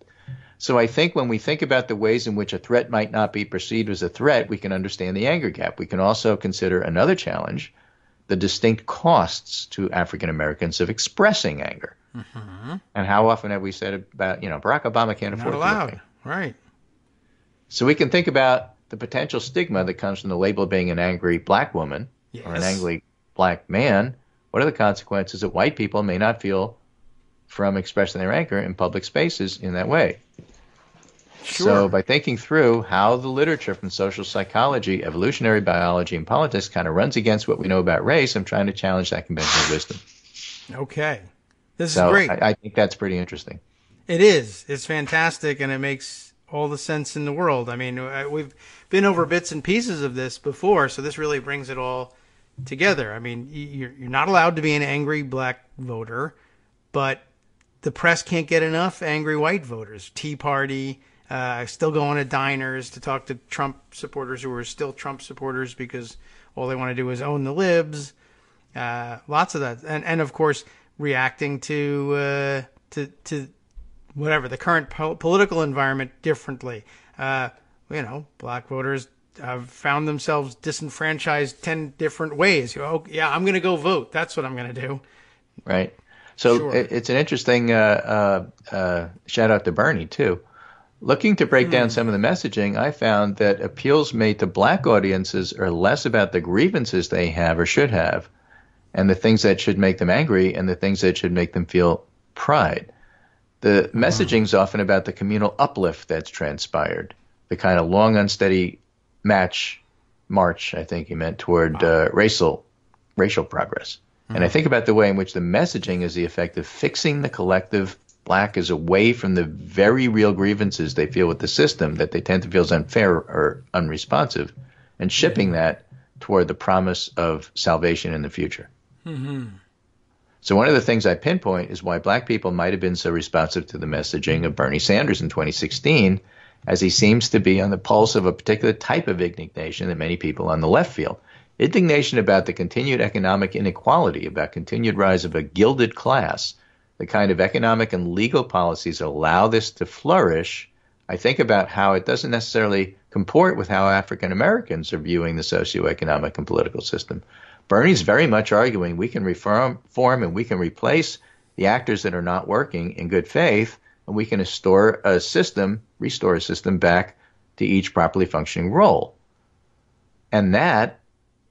So I think when we think about the ways in which a threat might not be perceived as a threat, we can understand the anger gap. We can also consider another challenge, the distinct costs to African Americans of expressing anger. Mm-hmm. And how often have we said about, Barack Obama can't afford Not to look allowed. angry. Right. So we can think about the potential stigma that comes from the label of being an angry black woman or an angry black man. What are the consequences that white people may not feel from expressing their anger in public spaces in that way? Sure. So by thinking through how the literature from social psychology, evolutionary biology, and politics kind of runs against what we know about race, I'm trying to challenge that conventional wisdom. Okay. This So is great. I think that's pretty interesting. It is. It's fantastic, and it makes all the sense in the world. I mean, we've been over bits and pieces of this before, so this really brings it all together. I mean, you're not allowed to be an angry black voter, but the press can't get enough angry white voters. Tea Party, still going to diners to talk to Trump supporters who are still Trump supporters because all they want to do is own the libs. Lots of that, and of course reacting to whatever the current political environment differently. Black voters have found themselves disenfranchised 10 different ways. I'm going to go vote. That's what I'm going to do. Right. So Sure. It's an interesting shout out to Bernie, too. Looking to break down some of the messaging, I found that appeals made to black audiences are less about the grievances they have or should have and the things that should make them angry and the things that should make them feel pride. The messaging is often about the communal uplift that's transpired, the kind of long, unsteady march, I think he meant, toward racial progress. And I think about the way in which the messaging is the effect of fixing the collective black is away from the very real grievances they feel with the system that they tend to feel is unfair or unresponsive, and shipping that toward the promise of salvation in the future. Mm-hmm. So one of the things I pinpoint is why black people might have been so responsive to the messaging of Bernie Sanders in 2016, as he seems to be on the pulse of a particular type of indignation that many people on the left feel. Indignation about the continued economic inequality, about continued rise of a gilded class, the kind of economic and legal policies that allow this to flourish. I think about how it doesn't necessarily comport with how African Americans are viewing the socioeconomic and political system. Bernie's very much arguing we can reform and we can replace the actors that are not working in good faith, and we can restore a system back to each properly functioning role. And that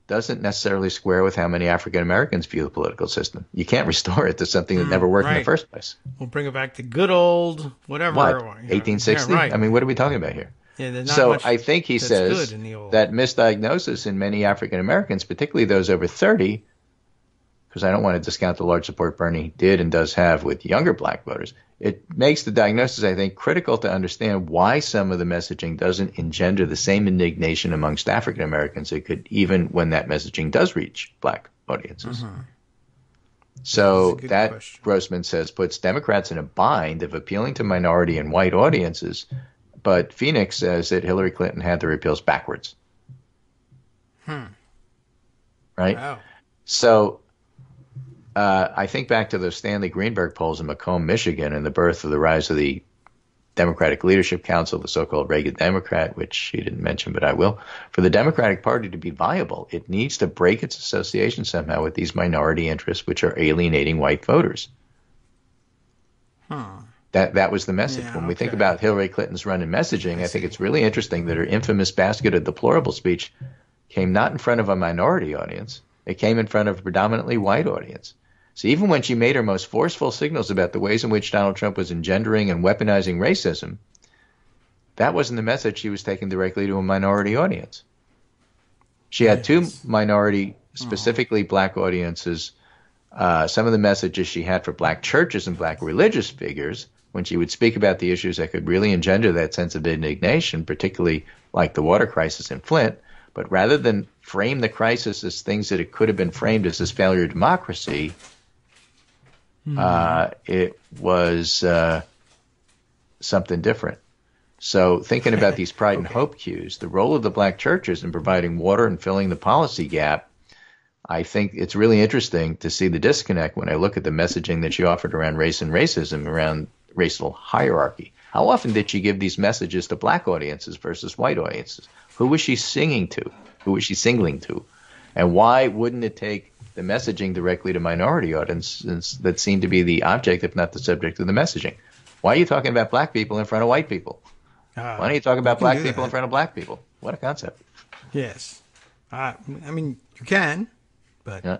doesn't necessarily square with how many African Americans view the political system. You can't restore it to something that never worked in the first place. We'll bring it back to good old whatever. What, 1860? Yeah, right. I mean, what are we talking about here? Yeah, so I think he says that misdiagnosis in many African Americans, particularly those over 30, because I don't want to discount the large support Bernie did and does have with younger black voters, it makes the diagnosis, I think, critical to understand why some of the messaging doesn't engender the same indignation amongst African Americans it could, even when that messaging does reach black audiences. Mm-hmm. So that, question. Grossman says, puts Democrats in a bind of appealing to minority and white audiences. But Phoenix says that Hillary Clinton had the repeals backwards. Right? Wow. So I think back to those Stanley Greenberg polls in Macomb, Michigan, and the birth of the rise of the Democratic Leadership Council, the so-called Reagan Democrat, which he didn't mention, but I will. For the Democratic Party to be viable, it needs to break its association somehow with these minority interests, which are alienating white voters. That was the message. When we think about Hillary Clinton's run in messaging, I think it's really interesting that her infamous basket of deplorable speech came not in front of a minority audience. It came in front of a predominantly white audience. So even when she made her most forceful signals about the ways in which Donald Trump was engendering and weaponizing racism, that wasn't the message she was taking directly to a minority audience. She had two minority, specifically black audiences some of the messages she had for black churches and black religious figures, when she would speak about the issues that could really engender that sense of indignation, particularly like the water crisis in Flint, but rather than frame the crisis as things that it could have been framed as this failure of democracy, it was something different. So thinking about these pride and hope cues, the role of the black churches in providing water and filling the policy gap, I think it's really interesting to see the disconnect when I look at the messaging that she offered around race and racism, around racial hierarchy. How often did she give these messages to black audiences versus white audiences? Who was she singing to? Who was she singling to? And why wouldn't it take the messaging directly to minority audiences that seem to be the object, if not the subject of the messaging? Why are you talking about black people in front of white people? Why don't you talk about black people in front of black people? What a concept. Yes. I mean, you can, but... Yeah.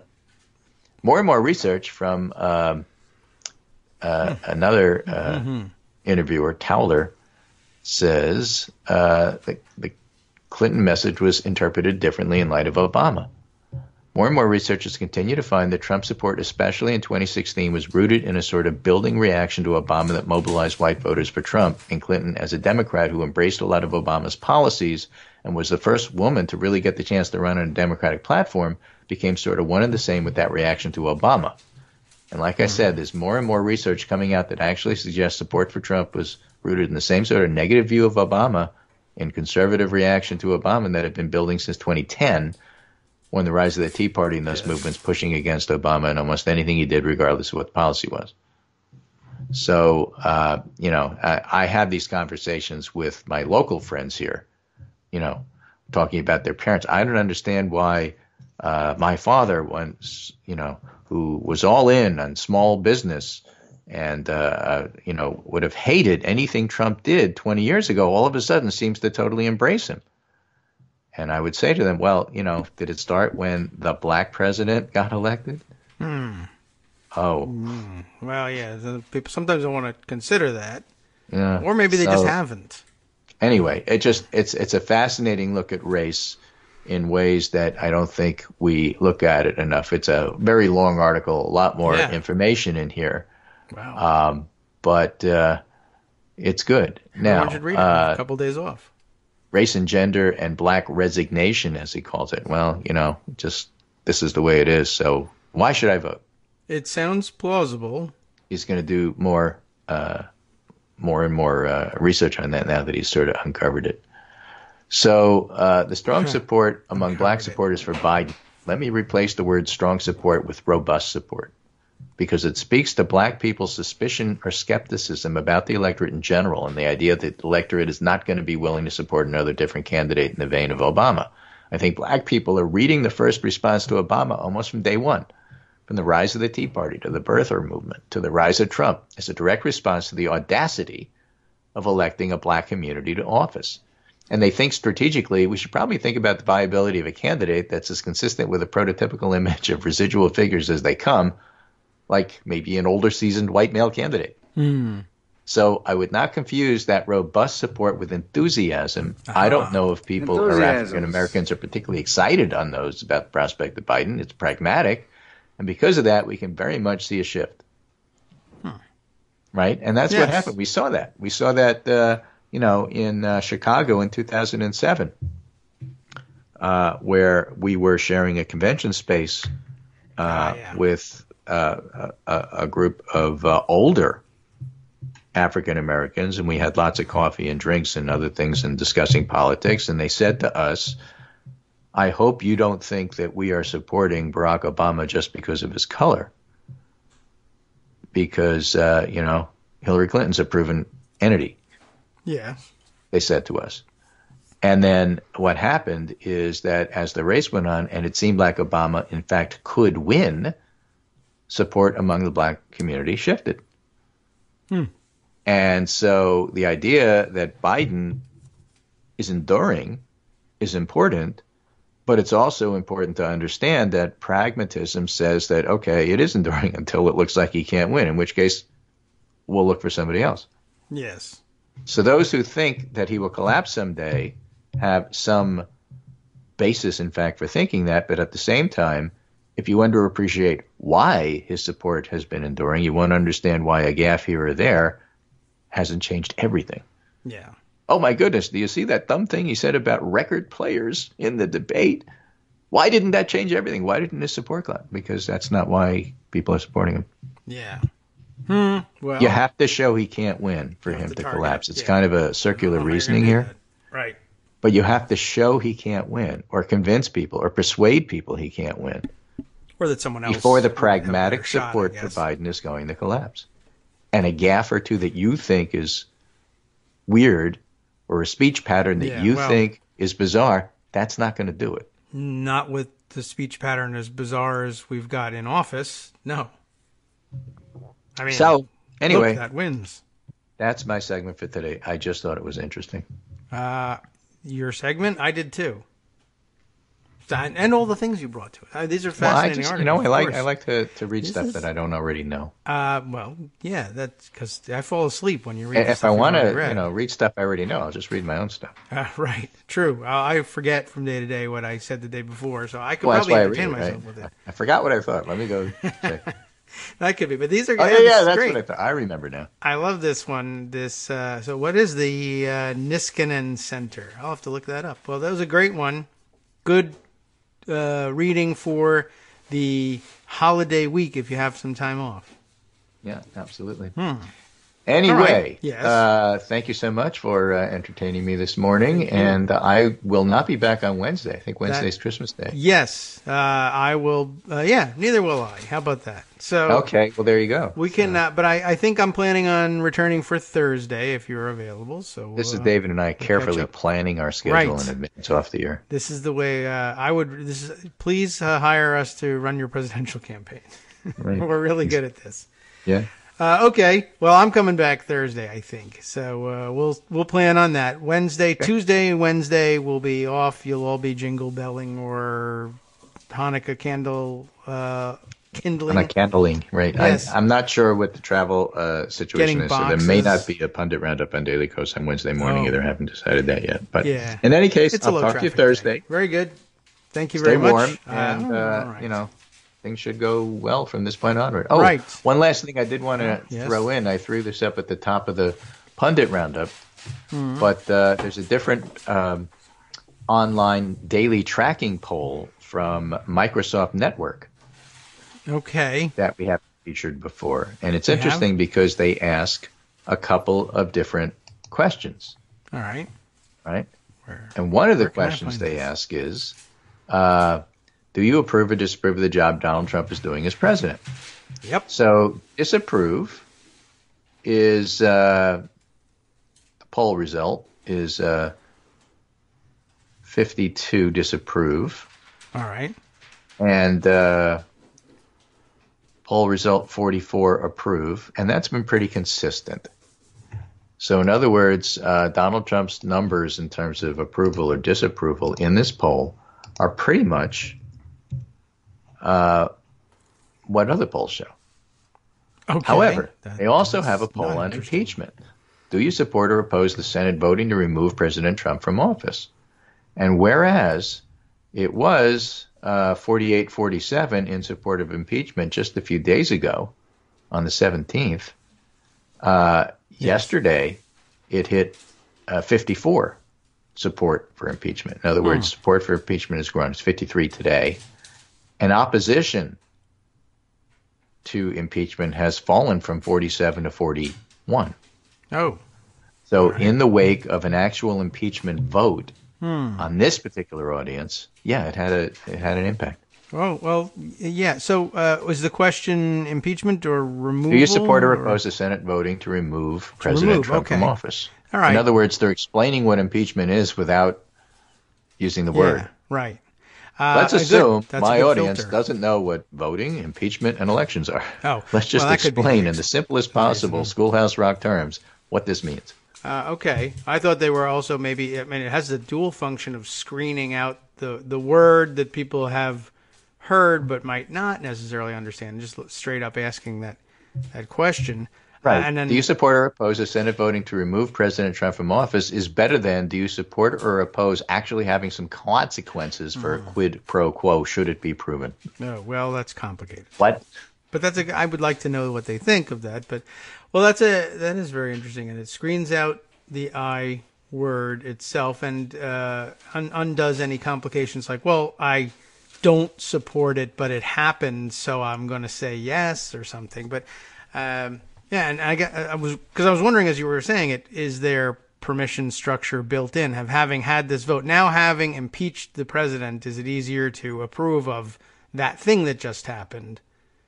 More and more research from another interviewer, Towler, says the Clinton message was interpreted differently in light of Obama. More and more researchers continue to find that Trump support, especially in 2016, was rooted in a sort of building reaction to Obama that mobilized white voters for Trump, and Clinton, as a Democrat who embraced a lot of Obama's policies and was the first woman to really get the chance to run on a Democratic platform, became sort of one and the same with that reaction to Obama. And like I said, there's more and more research coming out that actually suggests support for Trump was rooted in the same sort of negative view of Obama and conservative reaction to Obama that had been building since 2010, when the rise of the Tea Party and those movements pushing against Obama and almost anything he did, regardless of what the policy was. So, I have these conversations with my local friends here, talking about their parents. I don't understand why my father once, who was all in on small business and, would have hated anything Trump did 20 years ago, all of a sudden seems to totally embrace him. And I would say to them, well, did it start when the black president got elected? Oh. Well, yeah, people sometimes don't want to consider that. Yeah. Or maybe they just haven't. Anyway, it's a fascinating look at race in ways that I don't think we look at it enough. It's a very long article, a lot more information in here. Wow. But it's good. Now, I should read it. A couple days off. Race and Gender and Black Resignation, as he calls it. Well, just this is the way it is. So why should I vote? It sounds plausible. He's going to do more and more research on that now that he's sort of uncovered it. So the strong support among black supporters for Biden. Let me replace the word strong support with robust support, because it speaks to black people's suspicion or skepticism about the electorate in general and the idea that the electorate is not going to be willing to support another different candidate in the vein of Obama. I think black people are reading the first response to Obama almost from day one, from the rise of the Tea Party to the birther movement to the rise of Trump, as a direct response to the audacity of electing a black community to office. And they think strategically, we should probably think about the viability of a candidate that's as consistent with a prototypical image of residual figures as they come, like maybe an older seasoned white male candidate. So I would not confuse that robust support with enthusiasm. I don't know if people or African Americans are particularly excited on those about the prospect of Biden. It's pragmatic. And because of that, we can very much see a shift. Right? And that's what happened. We saw that. We saw that, in Chicago in 2007, where we were sharing a convention space with a group of older African Americans, and we had lots of coffee and drinks and other things and discussing politics. And they said to us, I hope you don't think that we are supporting Barack Obama just because of his color, because, Hillary Clinton's a proven entity. Yeah. They said to us. And then what happened is that as the race went on and it seemed like Obama, in fact, could win, support among the black community shifted. And so the idea that Biden is enduring is important, but it's also important to understand that pragmatism says that, okay, it is enduring until it looks like he can't win, in which case we'll look for somebody else. Yes. So those who think that he will collapse someday have some basis, in fact, for thinking that, but at the same time, if you underappreciate why his support has been enduring, you won't understand why a gaffe here or there hasn't changed everything. Yeah. Oh my goodness, do you see that dumb thing he said about record players in the debate? Why didn't that change everything? Why didn't his support go up? Because that's not why people are supporting him. Yeah. Well, You have to show he can't win for him to collapse. It's kind of a circular reasoning here. Right. But you have to show he can't win, or convince people, or persuade people he can't win. Or that someone else before the would have a pragmatic better shot, support I for guess. Biden is going to collapse. And a gaffe or two that you think is weird, or a speech pattern that you think is bizarre, that's not going to do it. Not with the speech pattern as bizarre as we've got in office. No. I mean, So, anyway, look, that wins. That's my segment for today. I just thought it was interesting. Your segment, I did too. And all the things you brought to it. These are fascinating articles. I like to read stuff that I don't already know. Well, yeah, that's because I fall asleep when you read. If I want to, read stuff I already know, I'll just read my own stuff. Right, true. I forget from day to day what I said the day before, so I could probably entertain myself with it. I forgot what I thought. Let me go check. That could be, but these are. Oh yeah, that's great. What I thought. I remember now. I love this one. So what is the Niskanen Center? I'll have to look that up. Well, that was a great one. Good reading for the holiday week if you have some time off. Yeah, absolutely. Anyway, right. Yes. Thank you so much for entertaining me this morning, and I will not be back on Wednesday. I think Wednesday's Christmas Day. Yes, I will. Neither will I. How about that? So okay, well there you go. We can, but I think I'm planning on returning for Thursday if you're available. So this is David and I carefully planning our schedule in advance off the year. This is the way I would. Please hire us to run your presidential campaign. Right. We're really good at this. Yeah. Okay. Well, I'm coming back Thursday, I think. So we'll plan on that. Wednesday, okay. Tuesday, and Wednesday will be off. You'll all be jingle belling or Hanukkah candle kindling. Candling, right? Yes. I'm not sure what the travel situation is. So there may not be a pundit roundup on Daily Kos on Wednesday morning either. I haven't decided that yet. But in any case, I'll talk to you Thursday. Day. Very good. Thank you Stay very much. Warm, and right. Things should go well from this point onward. Oh, right. One last thing I did want to throw in. I threw this up at the top of the pundit roundup, but there's a different online daily tracking poll from Microsoft Network. Okay. That we haven't featured before. And it's interesting because they ask a couple of different questions. All right. Right? And one of the questions they ask is, do you approve or disapprove of the job Donald Trump is doing as president? Yep. So disapprove is the poll result is 52 disapprove. All right. And poll result 44 approve, and that's been pretty consistent. So in other words, Donald Trump's numbers in terms of approval or disapproval in this poll are pretty much what other polls show. Okay. However, they also have a poll on impeachment. Do you support or oppose the Senate voting to remove President Trump from office? And whereas it was 48-47 in support of impeachment just a few days ago on the 17th, yesterday it hit 54 support for impeachment. In other words, support for impeachment has grown. It's 53 today. And opposition to impeachment has fallen from 47 to 41. Oh. So in the wake of an actual impeachment vote on this particular audience, it had an impact. Oh, well, yeah. So was the question impeachment or removal? Do you support or oppose the Senate voting to remove President Trump from office? All right. In other words, they're explaining what impeachment is without using the word. Right. Let's assume my audience doesn't know what voting, impeachment, and elections are. Oh, let's just explain in the simplest possible Schoolhouse Rock terms what this means. Okay. I thought they were also maybe, it has the dual function of screening out the word that people have heard but might not necessarily understand. Just straight up asking that question. Right. And then, do you support or oppose the Senate voting to remove President Trump from office is better than do you support or oppose actually having some consequences for a quid pro quo should it be proven? oh, well, that's complicated. What? But I would like to know what they think of that. But, well, that is very interesting. And it screens out the I word itself and undoes any complications like, well, I don't support it, but it happened, so I'm going to say yes or something. But, yeah, and I was wondering as you were saying it, is there permission structure built in? Having had this vote, now having impeached the president, is it easier to approve of that thing that just happened?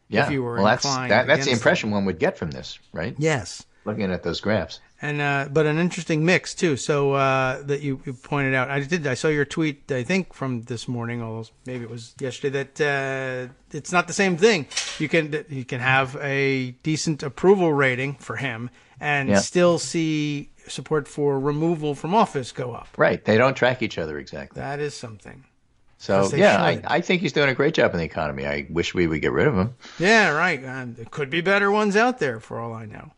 Yeah, if you were that's inclined the impression one would get from this, right? Yes. Looking at those graphs. And but an interesting mix too. So that you pointed out, I saw your tweet, I think from this morning, or maybe it was yesterday, that it's not the same thing. You can have a decent approval rating for him and still see support for removal from office go up. Right, they don't track each other exactly. That is something. So yeah, I think he's doing a great job in the economy. I wish we would get rid of him. Yeah, right. There could be better ones out there for all I know.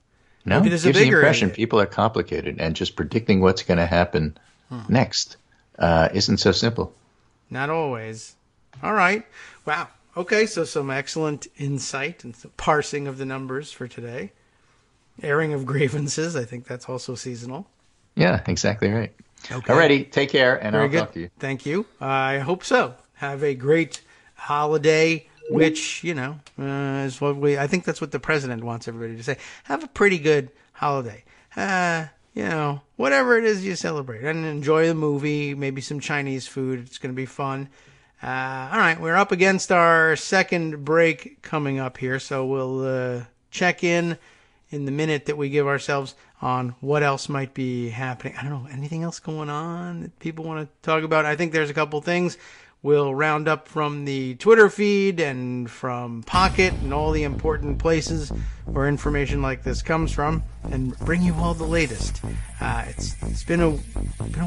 No, it gives the impression people are complicated, and just predicting what's going to happen next isn't so simple. Not always. All right. Wow. Okay, so some excellent insight and some parsing of the numbers for today. Airing of grievances. I think that's also seasonal. Yeah, exactly right. Okay. Alrighty, take care, and Very I'll good. talk to you. Thank you. I hope so. Have a great holiday, which, is what I think that's what the president wants everybody to say. Have a pretty good holiday. Whatever it is you celebrate. And enjoy the movie, maybe some Chinese food. It's going to be fun. All right, we're up against our second break coming up here, so we'll check in the minute that we give ourselves on what else might be happening. I don't know, anything else going on that people want to talk about? I think there's a couple things. We'll round up from the Twitter feed and from Pocket and all the important places where information like this comes from and bring you all the latest. It's been a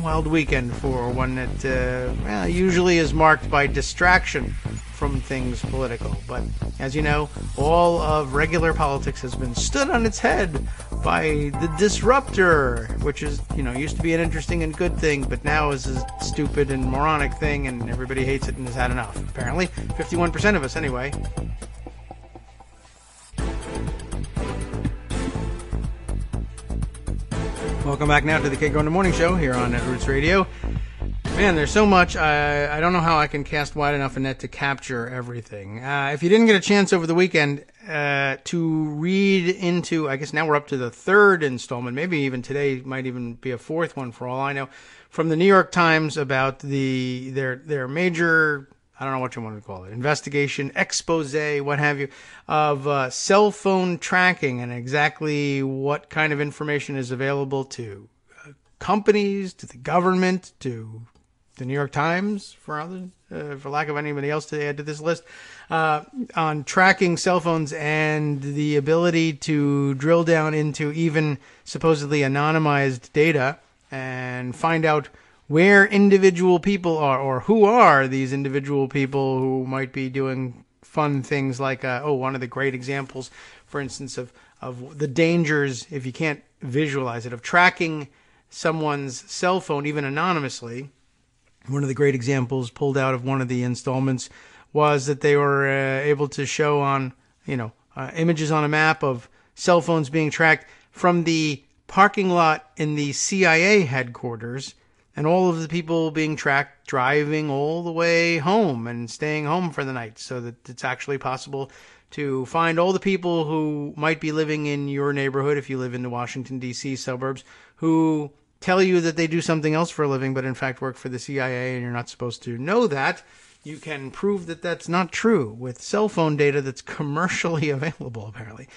wild weekend for one that usually is marked by distraction from things political. But as you know, all of regular politics has been stood on its head by the disruptor, which is, used to be an interesting and good thing, but now is a stupid and moronic thing, and everybody hates it and has had enough. Apparently, 51% of us anyway. Welcome back now to the Kagro in the Morning Show here on Netroots Radio. Man, there's so much. I don't know how I can cast wide enough a net to capture everything. If you didn't get a chance over the weekend to read into, I guess now we're up to the third installment, maybe even today might even be a fourth one for all I know, from the New York Times about their major, I don't know what you want to call it, investigation, expose, what have you, of cell phone tracking and exactly what kind of information is available to companies, to the government, to the New York Times, for lack of anybody else to add to this list, on tracking cell phones and the ability to drill down into even supposedly anonymized data and find out where individual people are, or who are these individual people who might be doing fun things like, one of the great examples, for instance, of the dangers, if you can't visualize it, of tracking someone's cell phone, even anonymously. One of the great examples pulled out of one of the installments was that they were able to show on, images on a map of cell phones being tracked from the parking lot in the CIA headquarters, and all of the people being tracked driving all the way home and staying home for the night, so that it's actually possible to find all the people who might be living in your neighborhood, if you live in the Washington, D.C. suburbs, who tell you that they do something else for a living, but in fact work for the CIA, and you're not supposed to know that. You can prove that that's not true with cell phone data that's commercially available, apparently.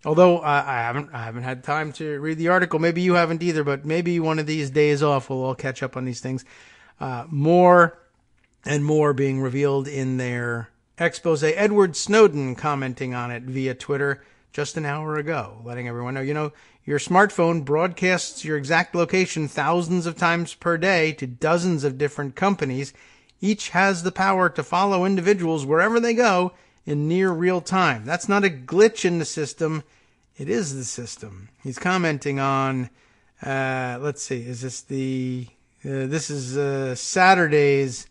Although I haven't had time to read the article. Maybe you haven't either, but maybe one of these days off we'll all catch up on these things. More and more being revealed in their expose. Edward Snowden commenting on it via Twitter just an hour ago, letting everyone know, your smartphone broadcasts your exact location thousands of times per day to dozens of different companies. Each has the power to follow individuals wherever they go in near real time. That's not a glitch in the system. It is the system. He's commenting on, let's see, is this this is Saturday's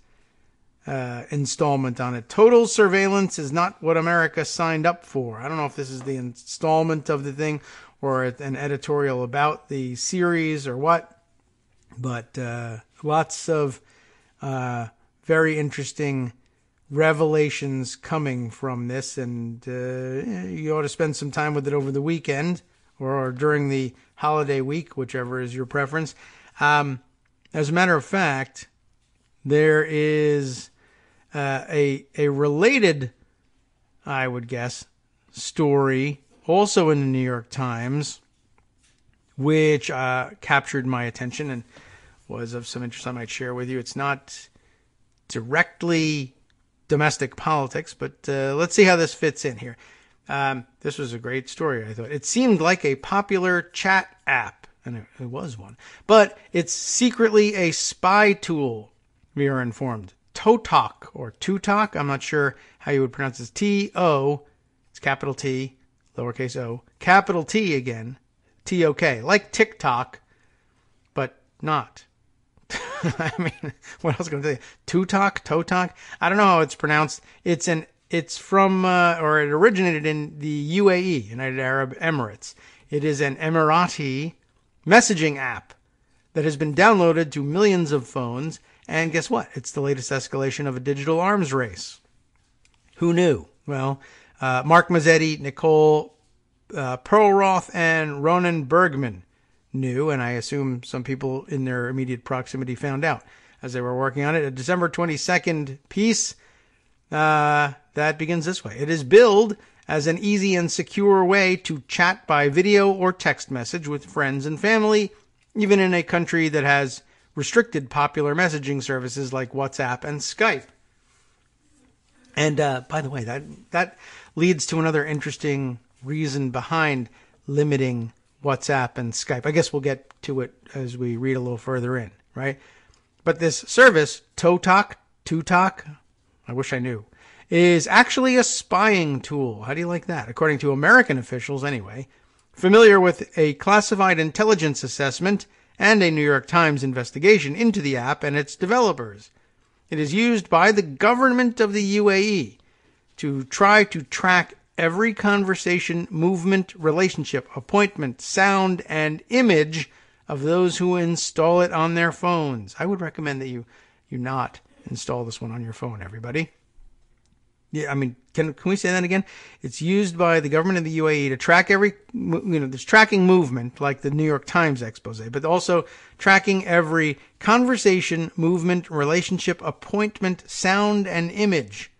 installment on it. Total surveillance is not what America signed up for. I don't know if this is the installment of the thing or an editorial about the series or what, but lots of very interesting revelations coming from this, and you ought to spend some time with it over the weekend or during the holiday week, whichever is your preference. As a matter of fact, there is a related, I would guess, story also in the New York Times, which captured my attention and was of some interest I might share with you. It's not directly domestic politics, but let's see how this fits in here. This was a great story, I thought. It seemed like a popular chat app, and it was one, but it's secretly a spy tool, we are informed. Totalk, or Tutok, I'm not sure how you would pronounce this. T-O, it's capital T, lowercase o, capital T again, T-O-K, like TikTok, but not. I mean, what else can I tell you? Totalk? I don't know how it's pronounced. It's from, or it originated in the UAE, United Arab Emirates. It is an Emirati messaging app that has been downloaded to millions of phones. And guess what? It's the latest escalation of a digital arms race. Who knew? Well, Mark Mazzetti, Nicole Perlroth, and Ronan Bergman knew, and I assume some people in their immediate proximity found out as they were working on it. A December 22nd piece that begins this way. It is billed as an easy and secure way to chat by video or text message with friends and family, even in a country that has restricted popular messaging services like WhatsApp and Skype. And by the way, that leads to another interesting reason behind limiting WhatsApp and Skype. I guess we'll get to it as we read a little further in, right? But this service, Totalk, I wish I knew, is actually a spying tool. How do you like that? According to American officials, anyway, familiar with a classified intelligence assessment and a New York Times investigation into the app and its developers. It is used by the government of the UAE to try to track every conversation, movement, relationship, appointment, sound, and image of those who install it on their phones. I would recommend that you not install this one on your phone, everybody. Yeah, I mean, can we say that again? It's used by the government of the UAE to track there's tracking movement, like the New York Times expose, but also tracking every conversation, movement, relationship, appointment, sound, and image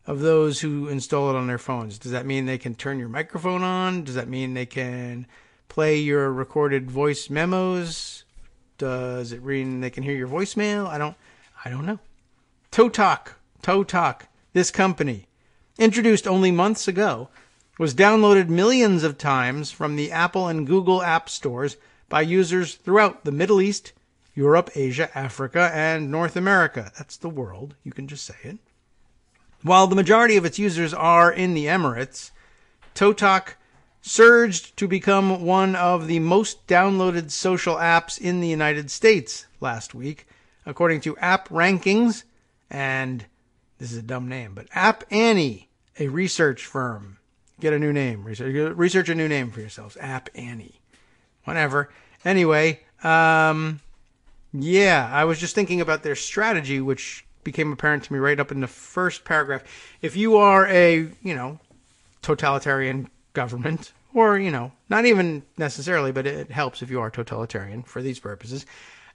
of those who install it on their phones. Does that mean they can turn your microphone on? Does that mean they can play your recorded voice memos? Does it mean they can hear your voicemail? I don't know. Totalk, this company, introduced only months ago, was downloaded millions of times from the Apple and Google app stores by users throughout the Middle East, Europe, Asia, Africa, and North America. That's the world. You can just say it. While the majority of its users are in the Emirates, Totalk surged to become one of the most downloaded social apps in the United States last week, according to App Rankings, and this is a dumb name, but App Annie, a research firm. Get a new name. Research a new name for yourselves. App Annie. Whatever. Anyway, I was just thinking about their strategy, which became apparent to me right up in the first paragraph. If you are a, totalitarian government, or, not even necessarily, but it helps if you are totalitarian for these purposes,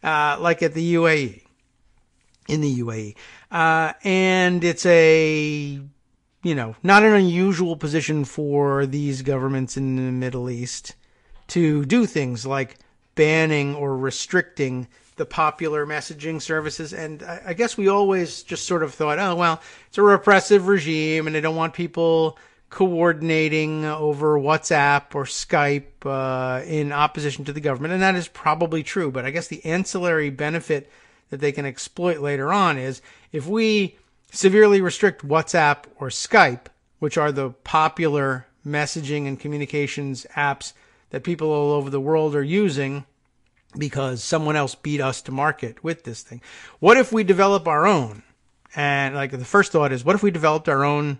like at the UAE, in the UAE. And it's a, not an unusual position for these governments in the Middle East to do things like banning or restricting the popular messaging services. And I guess we always just sort of thought, oh, well, it's a repressive regime and they don't want people coordinating over WhatsApp or Skype in opposition to the government. And that is probably true. But I guess the ancillary benefit that they can exploit later on is if we severely restrict WhatsApp or Skype, which are the popular messaging and communications apps that people all over the world are using because someone else beat us to market with this thing. What if we develop our own? And like the first thought is, what if we developed our own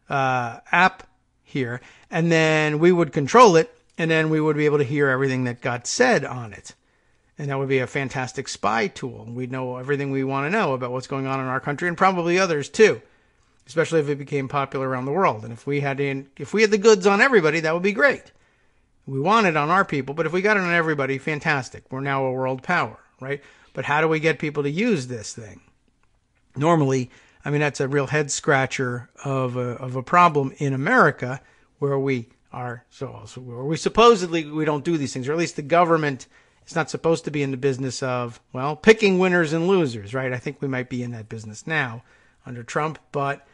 app here, and then we would control it, and then we would be able to hear everything that got said on it. And that would be a fantastic spy tool. We'd know everything we want to know about what's going on in our country, and probably others too, especially if it became popular around the world. And if we had the goods on everybody, that would be great. We want it on our people, but if we got it on everybody, fantastic. We're now a world power, right? But how do we get people to use this thing? Normally, I mean, that's a real head scratcher of a problem in America where we are where we supposedly we don't do these things, or at least the government is not supposed to be in the business of, well, picking winners and losers, right? I think we might be in that business now under Trump, but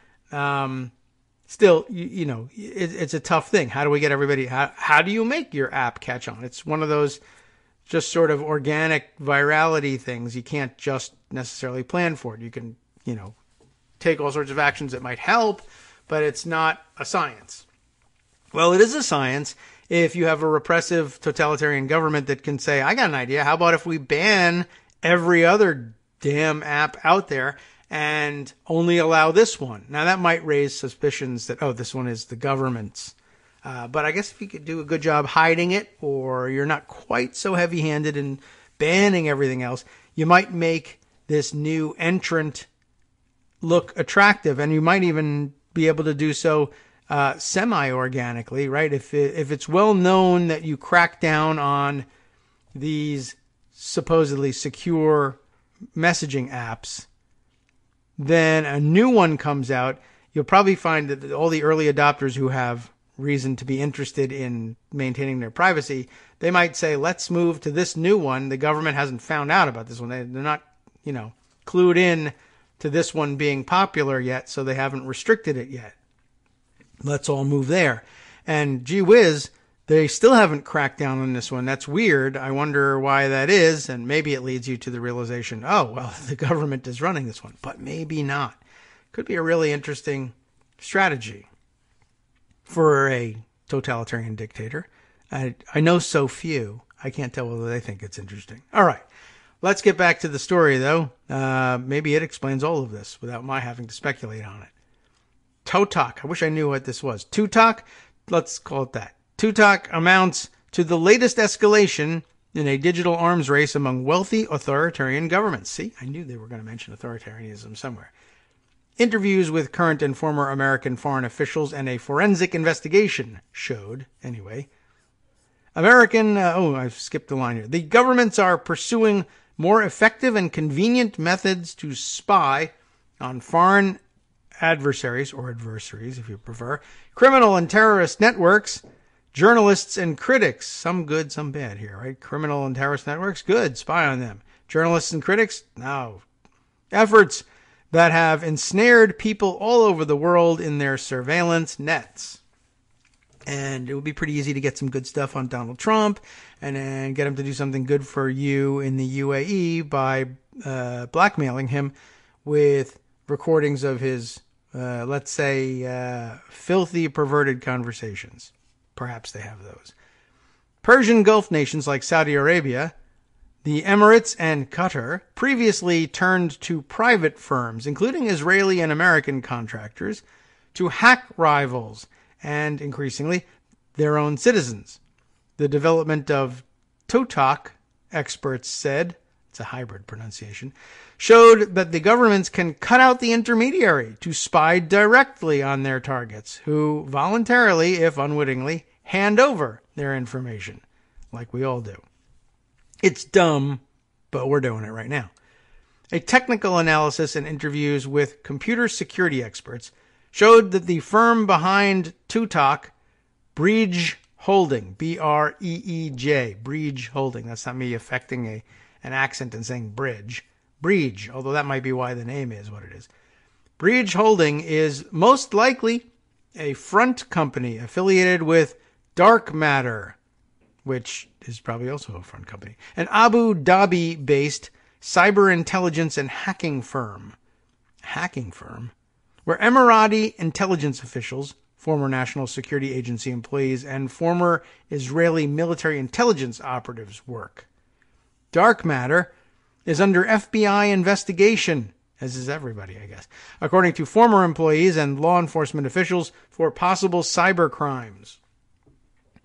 still, it's a tough thing. How do we get everybody? How do you make your app catch on? It's one of those just sort of organic virality things. You can't just necessarily plan for it. You can, take all sorts of actions that might help, but it's not a science. Well, it is a science if you have a repressive totalitarian government that can say, I got an idea. How about if we ban every other damn app out there and only allow this one? Now, that might raise suspicions that, this one is the government's. But I guess if you could do a good job hiding it, or you're not quite so heavy-handed in banning everything else, you might make this new entrant look attractive, and you might even be able to do so semi-organically, right? If it's well known that you crack down on these supposedly secure messaging apps, then a new one comes out. You'll probably find that all the early adopters who have reason to be interested in maintaining their privacy, they might say, let's move to this new one. The government hasn't found out about this one. They're not, clued in to this one being popular yet, so they haven't restricted it yet. Let's all move there. And gee whiz, they still haven't cracked down on this one. That's weird. I wonder why that is. And maybe it leads you to the realization, the government is running this one, but maybe not. Could be a really interesting strategy for a totalitarian dictator. I know so few, I can't tell whether they think it's interesting. All right, let's get back to the story, though. Maybe it explains all of this without my having to speculate on it. Totok. I wish I knew what this was. Tutok? Let's call it that. Tutok amounts to the latest escalation in a digital arms race among wealthy authoritarian governments. See, I knew they were going to mention authoritarianism somewhere. Interviews with current and former American foreign officials and a forensic investigation showed, anyway. I've skipped the line here. The governments are pursuing more effective and convenient methods to spy on foreign adversaries, or adversaries if you prefer, criminal and terrorist networks, journalists and critics. Some good, some bad here, right? Criminal and terrorist networks, good, spy on them. Journalists and critics, no. Efforts that have ensnared people all over the world in their surveillance nets. And it would be pretty easy to get some good stuff on Donald Trump and then get him to do something good for you in the UAE by blackmailing him with recordings of his, let's say, filthy, perverted conversations. Perhaps they have those. Persian Gulf nations like Saudi Arabia, the Emirates, and Qatar previously turned to private firms, including Israeli and American contractors, to hack rivals and, increasingly, their own citizens. The development of Totok, experts said, it's a hybrid pronunciation, showed that the governments can cut out the intermediary to spy directly on their targets, who voluntarily, if unwittingly, hand over their information, like we all do. It's dumb, but we're doing it right now. A technical analysis and interviews with computer security experts showed that the firm behind Totok, Breej Holding, B-R-E-E-J, Breej Holding. That's not me affecting an accent and saying bridge. Breej, although that might be why the name is what it is. Breej Holding is most likely a front company affiliated with Dark Matter, which is probably also a front company, an Abu Dhabi-based cyber intelligence and hacking firm, where Emirati intelligence officials former National Security Agency employees and former Israeli military intelligence operatives work. Dark matter is under FBI investigation, as is everybody, I guess, according to former employees and law enforcement officials for possible cyber crimes.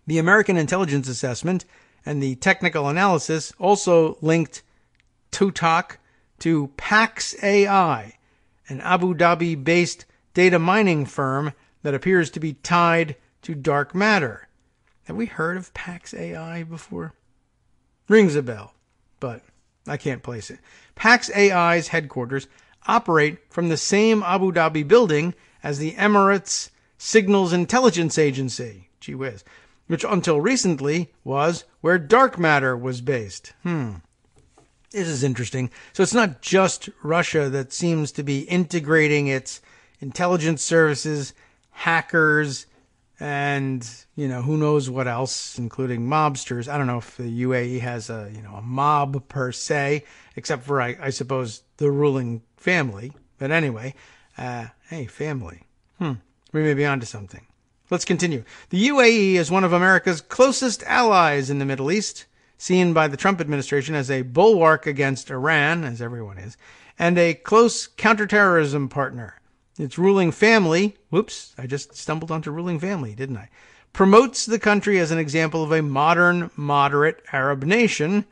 The American Intelligence Assessment and the Technical Analysis also linked Tutak to Pax AI, an Abu Dhabi-based data mining firm that appears to be tied to dark matter. Have we heard of Pax AI before? Rings a bell, but I can't place it. Pax AI's headquarters operate from the same Abu Dhabi building as the Emirates Signals Intelligence Agency, gee whiz, which until recently was where dark matter was based. This is interesting. So it's not just Russia that seems to be integrating its intelligence services, hackers, and, who knows what else, including mobsters. I don't know if the UAE has a mob per se, except for, I suppose, the ruling family. But anyway, hey, family. We may be onto something. Let's continue. The UAE is one of America's closest allies in the Middle East, seen by the Trump administration as a bulwark against Iran, as everyone is, and a close counterterrorism partner. Its ruling family, whoops, I just stumbled onto ruling family, didn't I? Promotes the country as an example of a modern, moderate Arab nation,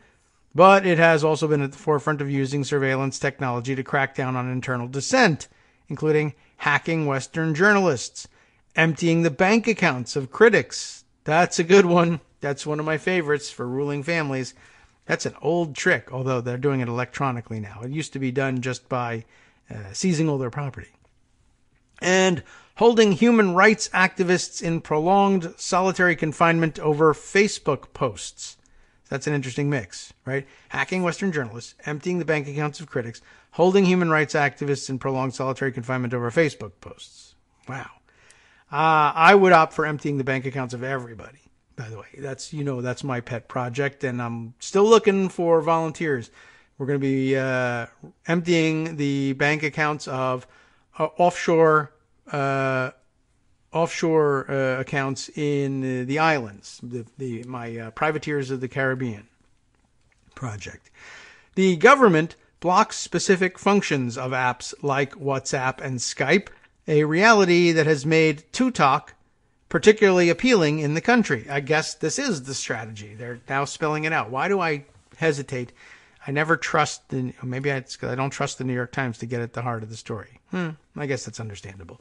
but it has also been at the forefront of using surveillance technology to crack down on internal dissent, including hacking Western journalists, emptying the bank accounts of critics. That's a good one. That's one of my favorites for ruling families. That's an old trick, although they're doing it electronically now. It used to be done just by seizing all their property. And holding human rights activists in prolonged solitary confinement over Facebook posts. That's an interesting mix, right? Hacking Western journalists, emptying the bank accounts of critics, holding human rights activists in prolonged solitary confinement over Facebook posts. Wow. I would opt for emptying the bank accounts of everybody. By the way, that's my pet project, and I'm still looking for volunteers. We're going to be emptying the bank accounts of offshore accounts in the islands, my Privateers of the Caribbean project. The government blocks specific functions of apps like WhatsApp and Skype, a reality that has made Tutak particularly appealing in the country. I guess this is the strategy. They're now spelling it out. Why do I hesitate? I never trust maybe it's because I don't trust the New York Times to get at the heart of the story. I guess that's understandable.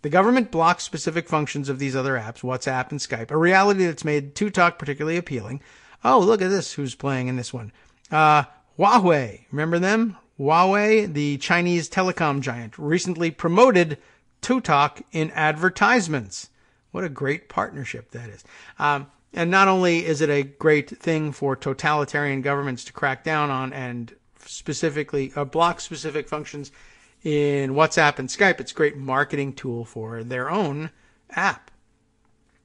The government blocks specific functions of these other apps, WhatsApp and Skype, a reality that's made Tutak particularly appealing. Oh, look at this. Who's playing in this one? Huawei. Remember them? Huawei, the Chinese telecom giant, recently promoted Tutak in advertisements. What a great partnership that is. And not only is it a great thing for totalitarian governments to crack down on and specifically block specific functions in WhatsApp and Skype, it's a great marketing tool for their own app.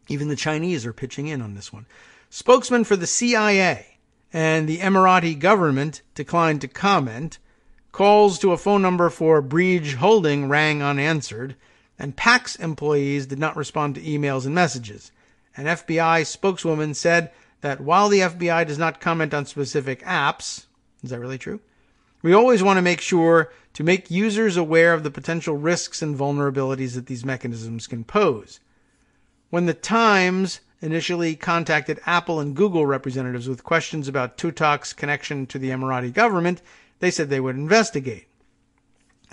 Even the Chinese are pitching in on this one. Spokesman for the CIA and the Emirati government declined to comment. Calls to a phone number for Breach Holding rang unanswered, and Pax employees did not respond to emails and messages. An FBI spokeswoman said that while the FBI does not comment on specific apps, is that really true? We always want to make sure to make users aware of the potential risks and vulnerabilities that these mechanisms can pose. When the Times initially contacted Apple and Google representatives with questions about Tutak's connection to the Emirati government, they said they would investigate.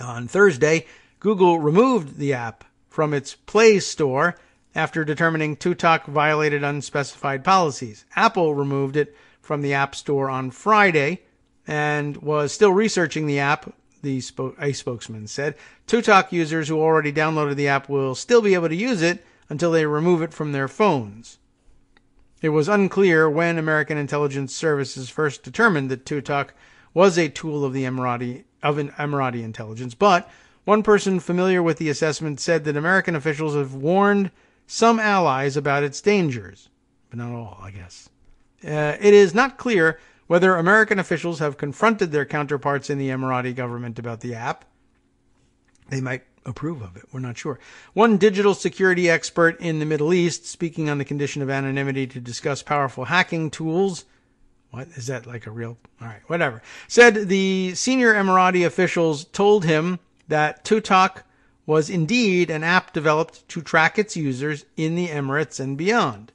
On Thursday, Google removed the app from its Play Store after determining Tutak violated unspecified policies. Apple removed it from the App Store on Friday and was still researching the app, a spokesman said. Tutak users who already downloaded the app will still be able to use it until they remove it from their phones. It was unclear when American intelligence services first determined that Tutak was a tool of Emirati intelligence, but one person familiar with the assessment said that American officials have warned some allies about its dangers, but not all, I guess. It is not clear whether American officials have confronted their counterparts in the Emirati government about the app. They might approve of it. We're not sure. One digital security expert in the Middle East, speaking on the condition of anonymity to discuss powerful hacking tools. What is that, like a real? All right, whatever. Said the senior Emirati officials told him that TikTok was indeed an app developed to track its users in the Emirates and beyond.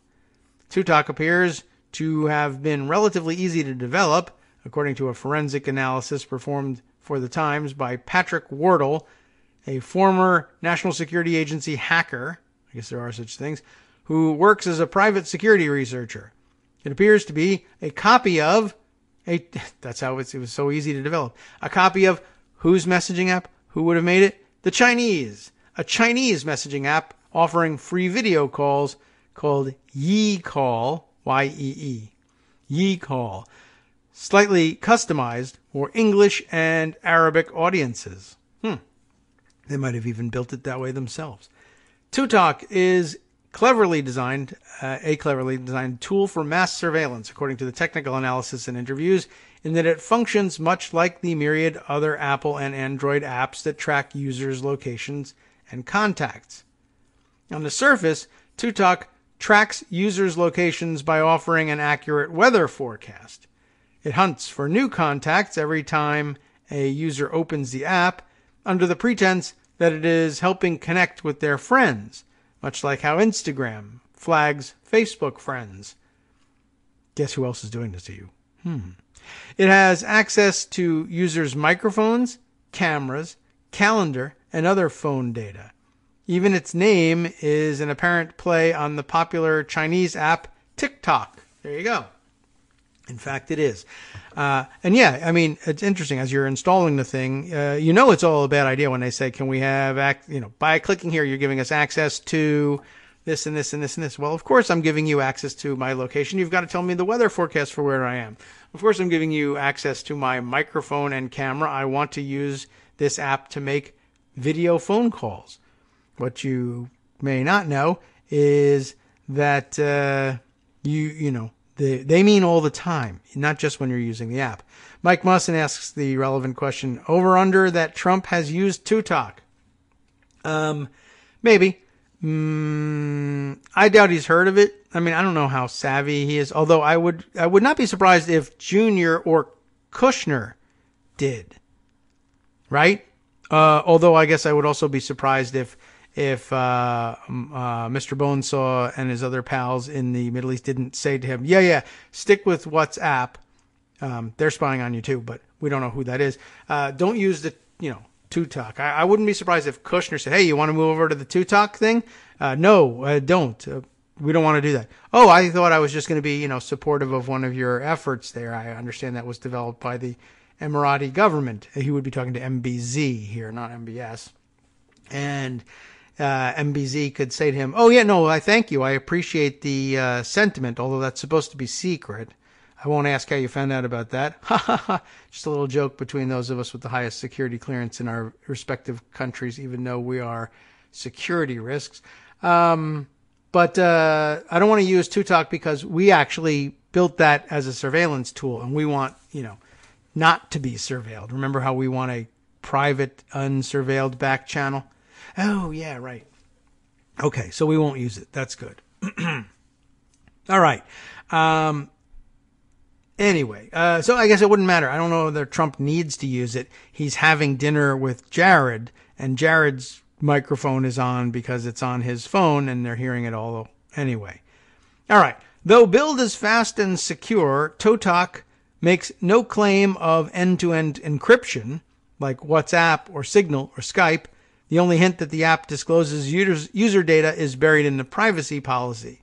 TikTok appears to have been relatively easy to develop, according to a forensic analysis performed for The Times by Patrick Wardle, a former National Security Agency hacker, I guess there are such things, who works as a private security researcher. It appears to be a copy of that's how it was so easy to develop. A copy of whose messaging app? Who would have made it? The Chinese. A Chinese messaging app offering free video calls called YeeCall, Y-E-E. YeeCall. Slightly customized for English and Arabic audiences. They might have even built it that way themselves. TikTok is a cleverly designed tool for mass surveillance, according to the technical analysis and interviews, in that it functions much like the myriad other Apple and Android apps that track users' locations and contacts. On the surface, TikTok tracks users' locations by offering an accurate weather forecast. It hunts for new contacts every time a user opens the app, under the pretense that it is helping connect with their friends, much like how Instagram flags Facebook friends. Guess who else is doing this to you? It has access to users' microphones, cameras, calendar, and other phone data. Even its name is an apparent play on the popular Chinese app TikTok. There you go. In fact, it is. And yeah, I mean, it's interesting. As you're installing the thing, you know it's all a bad idea when they say, can we have, by clicking here, you're giving us access to this and this and this and this. Well, of course, I'm giving you access to my location. You've got to tell me the weather forecast for where I am. Of course, I'm giving you access to my microphone and camera. I want to use this app to make video phone calls. What you may not know is that, they mean all the time, not just when you're using the app. Mike Musson asks the relevant question, over under that Trump has used TikTok. Maybe. I doubt he's heard of it. I mean, I don't know how savvy he is, although I would not be surprised if Junior or Kushner did. Right? Although I guess I would also be surprised if Mr. Bonesaw and his other pals in the Middle East didn't say to him, stick with WhatsApp. They're spying on you too, but we don't know who that is. Don't use the, TikTok. I wouldn't be surprised if Kushner said, hey, you want to move over to the TikTok thing? No, don't. We don't want to do that. Oh, I thought I was just going to be, supportive of one of your efforts there. I understand that was developed by the Emirati government. He would be talking to MBZ here, not MBS. And MBZ could say to him, oh, yeah, no, I thank you. I appreciate the sentiment, although that's supposed to be secret. I won't ask how you found out about that. Ha ha ha. Just a little joke between those of us with the highest security clearance in our respective countries, even though we are security risks. But I don't want to use TikTok because we actually built that as a surveillance tool, and we want, not to be surveilled. Remember how we want a private, unsurveilled back channel? Oh, yeah, right. Okay, so we won't use it. That's good. All right. Anyway, so I guess it wouldn't matter. I don't know whether Trump needs to use it. He's having dinner with Jared, and Jared's microphone is on because it's on his phone, and they're hearing it all anyway. All right. Though billed as fast and secure, TikTok makes no claim of end-to-end encryption, like WhatsApp or Signal or Skype. The only hint that the app discloses user data is buried in the privacy policy.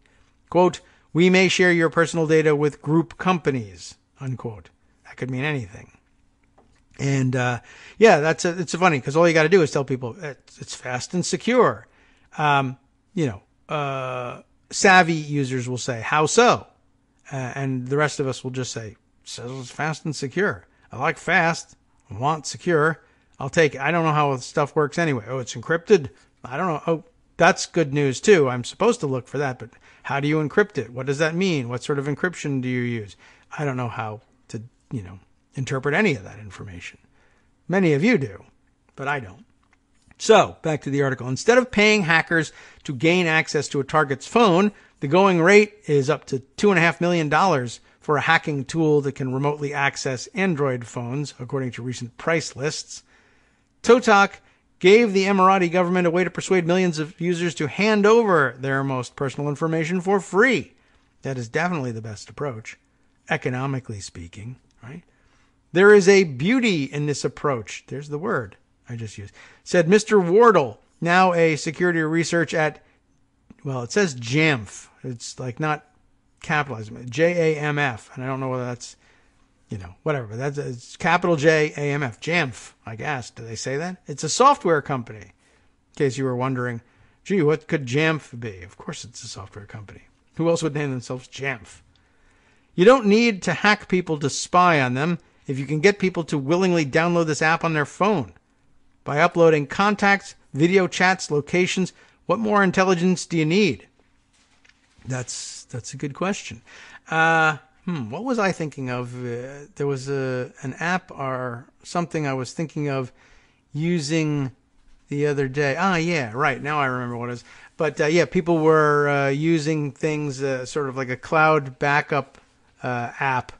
Quote, we may share your personal data with group companies, unquote. That could mean anything. And, it's funny because all you got to do is tell people it's fast and secure. Savvy users will say, how so? And the rest of us will just say, says it's fast and secure. I like fast. I want secure. I'll take it. I don't know how stuff works anyway. Oh, it's encrypted? I don't know. Oh, that's good news too. I'm supposed to look for that, but how do you encrypt it? What does that mean? What sort of encryption do you use? I don't know how to, interpret any of that information. Many of you do, but I don't. So, back to the article. Instead of paying hackers to gain access to a target's phone, the going rate is up to $2.5 million for a hacking tool that can remotely access Android phones, according to recent price lists. Totok gave the Emirati government a way to persuade millions of users to hand over their most personal information for free. That is definitely the best approach, economically speaking, right? There is a beauty in this approach. There's the word I just used. Said Mr. Wardle, now a security research at, well, it says JAMF. It's like not capitalized, JAMF. And I don't know whether that's, whatever. But that's it's capital JAMF. JAMF, I guess. Do they say that? It's a software company. In case you were wondering, gee, what could JAMF be? Of course it's a software company. Who else would name themselves JAMF? You don't need to hack people to spy on them if you can get people to willingly download this app on their phone. By uploading contacts, video chats, locations, what more intelligence do you need? That's a good question. What was I thinking of? There was an app or something I was thinking of using the other day. Yeah, right. Now I remember what it is. But people were using things sort of like a cloud backup app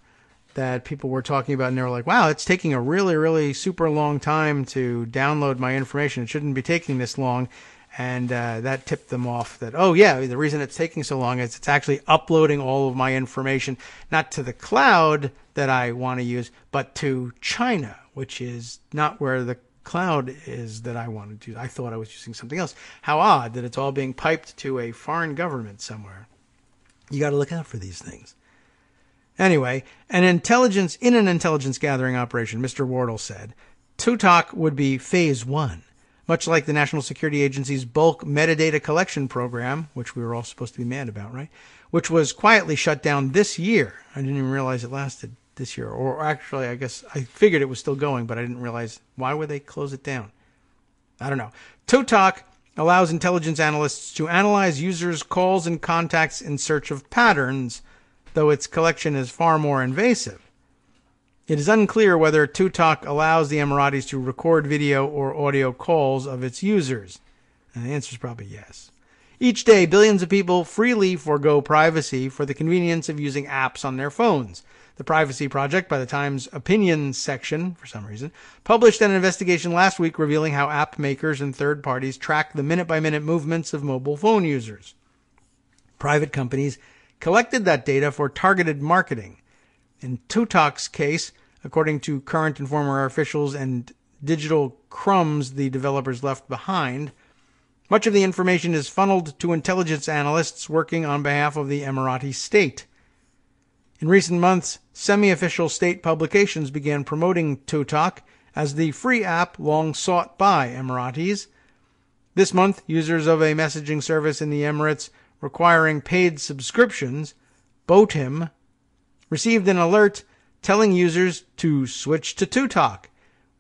that people were talking about, and they were like, wow, it's taking a really, really super long time to download my information. It shouldn't be taking this long. And that tipped them off that, the reason it's taking so long is it's actually uploading all of my information, not to the cloud that I want to use, but to China, which is not where the cloud is that I wanted to use. I thought I was using something else. How odd that it's all being piped to a foreign government somewhere. You got to look out for these things. Anyway, in an intelligence gathering operation, Mr. Wardle said, Totok would be phase 1. Much like the National Security Agency's bulk metadata collection program, which we were all supposed to be mad about, right? Which was quietly shut down this year. I didn't even realize it lasted this year. Or actually, I guess I figured it was still going, but I didn't realize why would they close it down? I don't know. Totok allows intelligence analysts to analyze users' calls and contacts in search of patterns, though its collection is far more invasive. It is unclear whether Totok allows the Emiratis to record video or audio calls of its users. And the answer is probably yes. Each day, billions of people freely forego privacy for the convenience of using apps on their phones. The Privacy Project, by the Times Opinion section, for some reason, published an investigation last week revealing how app makers and third parties track the minute-by-minute movements of mobile phone users. Private companies collected that data for targeted marketing. In Totok's case, according to current and former officials and digital crumbs the developers left behind, much of the information is funneled to intelligence analysts working on behalf of the Emirati state. In recent months, semi-official state publications began promoting Totok as the free app long sought by Emiratis. This month, users of a messaging service in the Emirates requiring paid subscriptions, Botim, received an alert telling users to switch to Totok,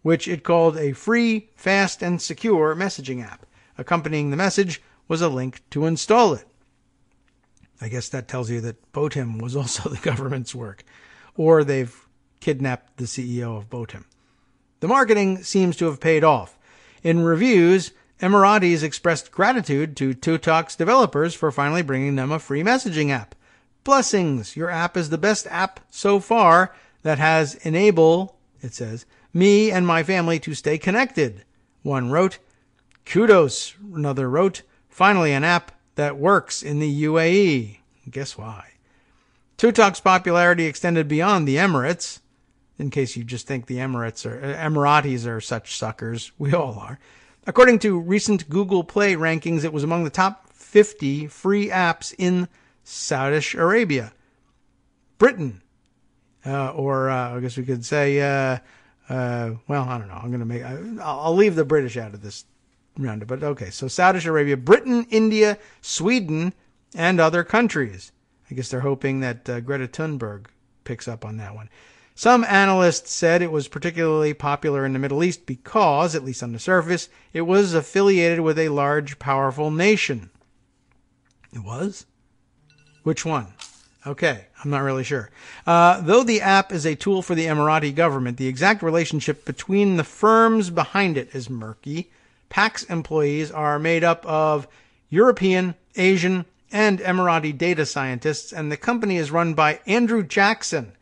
which it called a free, fast, and secure messaging app. Accompanying the message was a link to install it. I guess that tells you that Botim was also the government's work, or they've kidnapped the CEO of Botim. The marketing seems to have paid off. In reviews, Emiratis expressed gratitude to Totok's developers for finally bringing them a free messaging app. Blessings, your app is the best app so far that has enabled, it says, me and my family to stay connected. One wrote, kudos, another wrote, finally an app that works in the UAE. Guess why? Totok's popularity extended beyond the Emirates. In case you just think the Emiratis are such suckers, we all are. According to recent Google Play rankings, it was among the top 50 free apps in Saudi Arabia, Britain, I guess we could say, I don't know. I'll leave the British out of this round, but okay. So Saudi Arabia, Britain, India, Sweden, and other countries. I guess they're hoping that Greta Thunberg picks up on that one. Some analysts said it was particularly popular in the Middle East because, at least on the surface, it was affiliated with a large, powerful nation. It was? Which one? Okay, I'm not really sure. Though the app is a tool for the Emirati government, the exact relationship between the firms behind it is murky. PAX employees are made up of European, Asian, and Emirati data scientists, and the company is run by Andrew Jackson.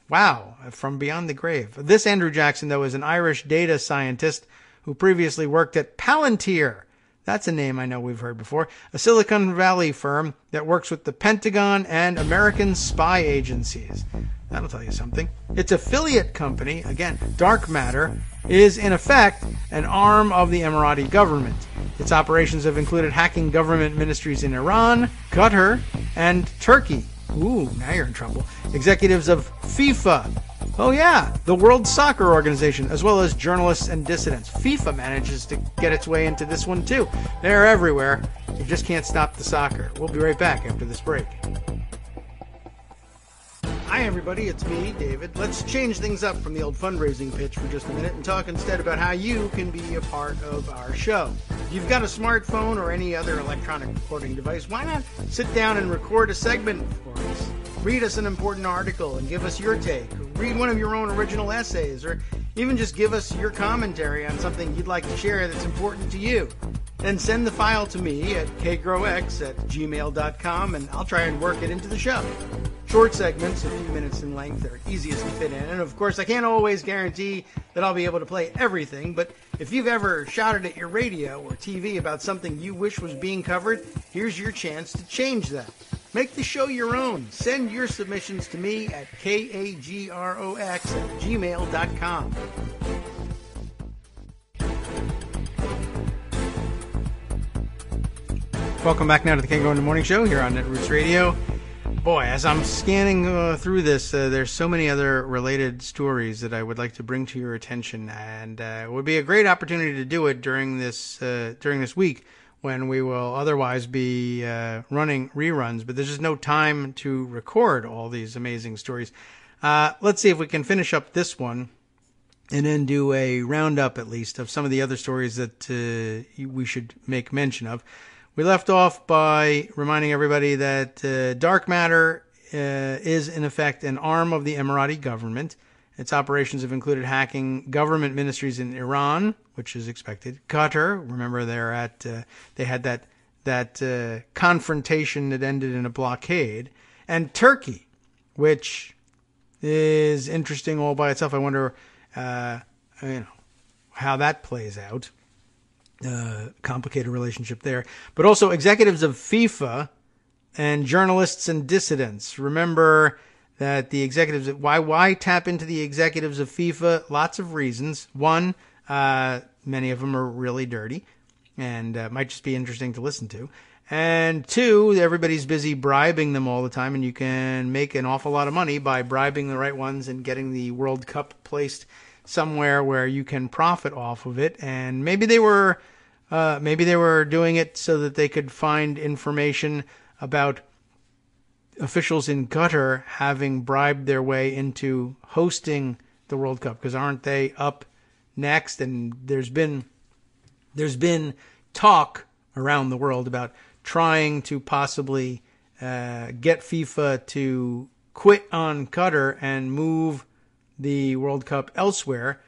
Wow, from beyond the grave. This Andrew Jackson, though, is an Irish data scientist who previously worked at Palantir. That's a name I know we've heard before. A Silicon Valley firm that works with the Pentagon and American spy agencies. That'll tell you something. Its affiliate company, again, Dark Matter, is in effect an arm of the Emirati government. Its operations have included hacking government ministries in Iran, Qatar, and Turkey. Ooh, now you're in trouble. Executives of FIFA. Oh yeah, the World Soccer Organization, as well as journalists and dissidents. FIFA manages to get its way into this one too. They're everywhere. You just can't stop the soccer. We'll be right back after this break. Hi everybody, it's me, David. Let's change things up from the old fundraising pitch for just a minute and talk instead about how you can be a part of our show. If you've got a smartphone or any other electronic recording device, why not sit down and record a segment for us? Read us an important article and give us your take. Read one of your own original essays, or even just give us your commentary on something you'd like to share that's important to you. Then send the file to me at kagrox@gmail.com and I'll try and work it into the show. Short segments, a few minutes in length, are easiest to fit in. And of course, I can't always guarantee that I'll be able to play everything, but if you've ever shouted at your radio or TV about something you wish was being covered, here's your chance to change that. Make the show your own. Send your submissions to me at kagrox@gmail.com. Welcome back now to the Kagro in the Morning Show here on Netroots Radio. Boy, as I'm scanning through this, there's so many other related stories that I would like to bring to your attention, and it would be a great opportunity to do it during this week when we will otherwise be running reruns, but there's just no time to record all these amazing stories. Let's see if we can finish up this one and then do a roundup, at least, of some of the other stories that we should make mention of. We left off by reminding everybody that Dark Matter is, in effect, an arm of the Emirati government. Its operations have included hacking government ministries in Iran, which is expected. Qatar, remember they had that confrontation that ended in a blockade. And Turkey, which is interesting all by itself. I wonder how that plays out. Complicated relationship there. But also executives of FIFA and journalists and dissidents. Remember that the executives, why tap into the executives of FIFA? Lots of reasons. One, many of them are really dirty and might just be interesting to listen to. And two, everybody's busy bribing them all the time, and you can make an awful lot of money by bribing the right ones and getting the World Cup placed somewhere where you can profit off of it. And maybe they were doing it so that they could find information about officials in Qatar having bribed their way into hosting the World Cup, because aren't they up next? And there's been talk around the world about trying to possibly get FIFA to quit on Qatar and move the World Cup elsewhere,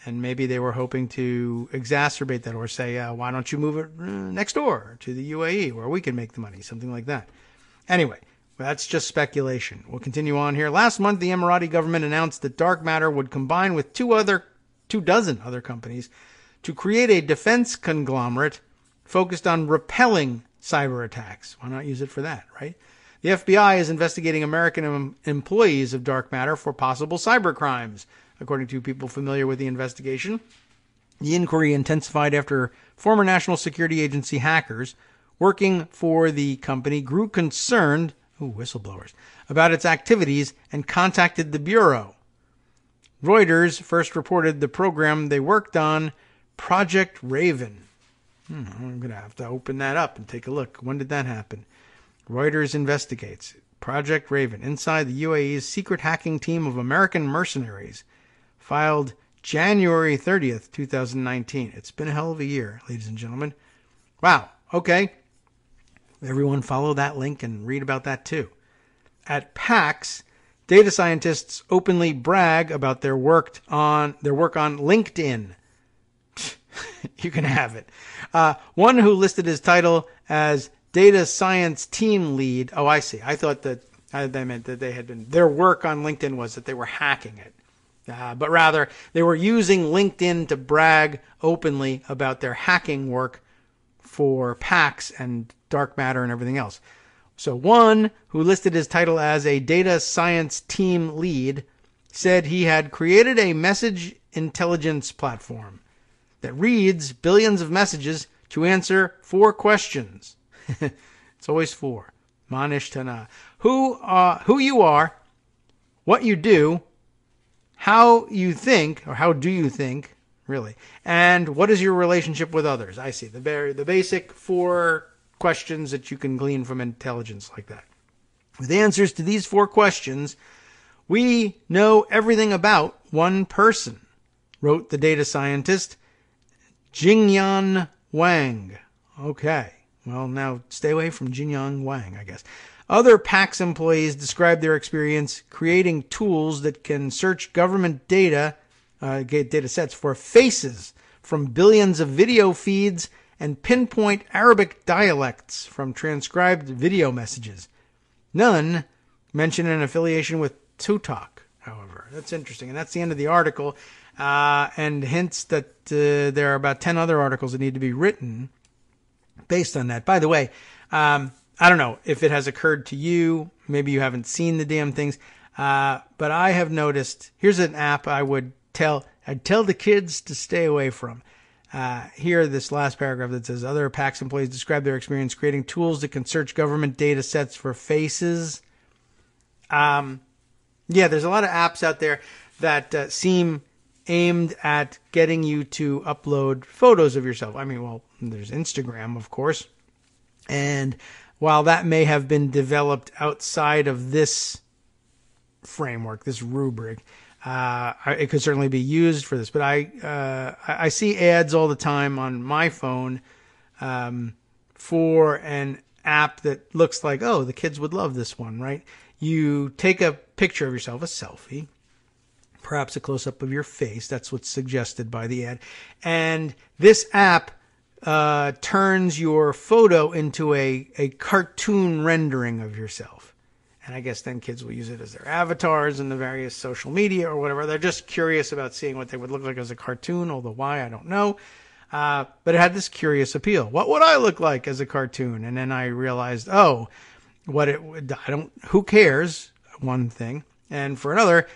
and maybe they were hoping to exacerbate that, or say, why don't you move it next door to the UAE where we can make the money, something like that. Anyway, that's just speculation. We'll continue on here. Last month, the Emirati government announced that Dark Matter would combine with 24 other companies to create a defense conglomerate focused on repelling cyber attacks. Why not use it for that, right? The FBI is investigating American employees of Dark Matter for possible cyber crimes, according to people familiar with the investigation. The inquiry intensified after former National Security Agency hackers working for the company grew concerned, whistleblowers, about its activities and contacted the Bureau. Reuters first reported the program they worked on, Project Raven. I'm going to have to open that up and take a look. When did that happen? Reuters investigates. Project Raven, inside the UAE's secret hacking team of American mercenaries, filed January 30th, 2019. It's been a hell of a year, ladies and gentlemen. Wow. Okay. Everyone follow that link and read about that too. At PAX, data scientists openly brag about their work on LinkedIn. You can have it. One who listed his title as data science team lead. Oh, I see. I thought that they meant that their work on LinkedIn was that they were hacking it. But rather, they were using LinkedIn to brag openly about their hacking work for PACs and dark matter and everything else. So one who listed his title as a data science team lead said he had created a message intelligence platform that reads billions of messages to answer 4 questions. It's always 4. Manish Tana. Who you are, what you do, how you think, or how do you think, really, and what is your relationship with others? I see. The basic 4 questions that you can glean from intelligence like that. With answers to these 4 questions, we know everything about one person, wrote the data scientist, Jingyan Wang. Okay. Well, now stay away from Jingyan Wang, I guess. Other PACS employees described their experience creating tools that can search government data sets for faces from billions of video feeds and pinpoint Arabic dialects from transcribed video messages. None mention an affiliation with Tutok, however. That's interesting. And that's the end of the article. And hints that there are about 10 other articles that need to be written based on that. By the way, I don't know if it has occurred to you. Maybe you haven't seen the damn things. But I have noticed, here's an app I'd tell the kids to stay away from. Here, this last paragraph that says, other PACS employees describe their experience creating tools that can search government data sets for faces. Yeah, there's a lot of apps out there that seem aimed at getting you to upload photos of yourself. I mean, well, there's Instagram, of course. And while that may have been developed outside of this framework, this rubric, it could certainly be used for this. But I see ads all the time on my phone for an app that looks like, oh, the kids would love this one, right? You take a picture of yourself, a selfie, perhaps a close-up of your face. That's what's suggested by the ad. And this app turns your photo into a cartoon rendering of yourself. And I guess then kids will use it as their avatars in the various social media or whatever. They're just curious about seeing what they would look like as a cartoon, although why, I don't know. But it had this curious appeal. What would I look like as a cartoon? And then I realized, who cares? One thing. And for another,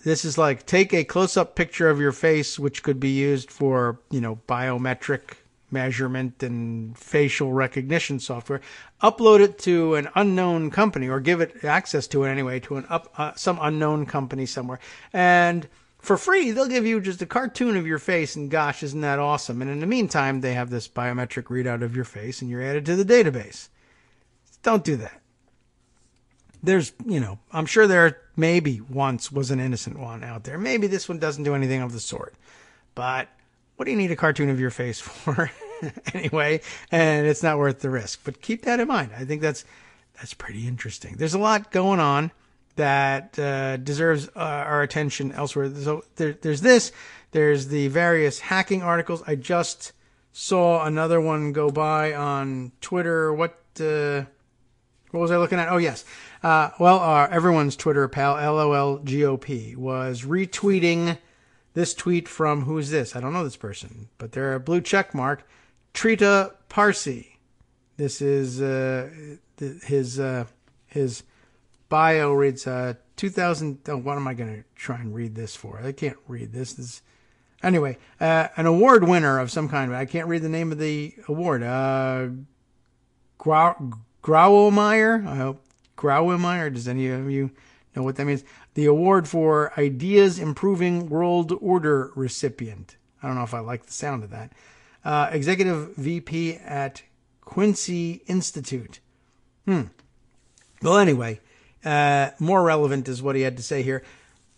this is like, take a close-up picture of your face, which could be used for, biometric measurement and facial recognition software, upload it to an unknown company, or give it access to it anyway, to some unknown company somewhere. And for free, they'll give you just a cartoon of your face, and gosh, isn't that awesome? And in the meantime, they have this biometric readout of your face, and you're added to the database. Don't do that. There's, I'm sure there maybe once was an innocent one out there. Maybe this one doesn't do anything of the sort. But what do you need a cartoon of your face for anyway? And it's not worth the risk. But keep that in mind. I think that's pretty interesting. There's a lot going on that deserves our attention elsewhere. So there's this. There's the various hacking articles. I just saw another one go by on Twitter. What was I looking at? Oh, yes. Everyone's Twitter pal, LOLGOP, was retweeting this tweet from, who is this? I don't know this person, but they're a blue check mark, Trita Parsi. This is his bio reads 2000. Oh, what am I going to try and read this for? I can't read this. Anyway, an award winner of some kind. I can't read the name of the award. Graumeyer. I hope Graumeyer. Does any of you know what that means? The award for Ideas Improving World Order recipient. I don't know if I like the sound of that. Executive VP at Quincy Institute. Well, anyway, more relevant is what he had to say here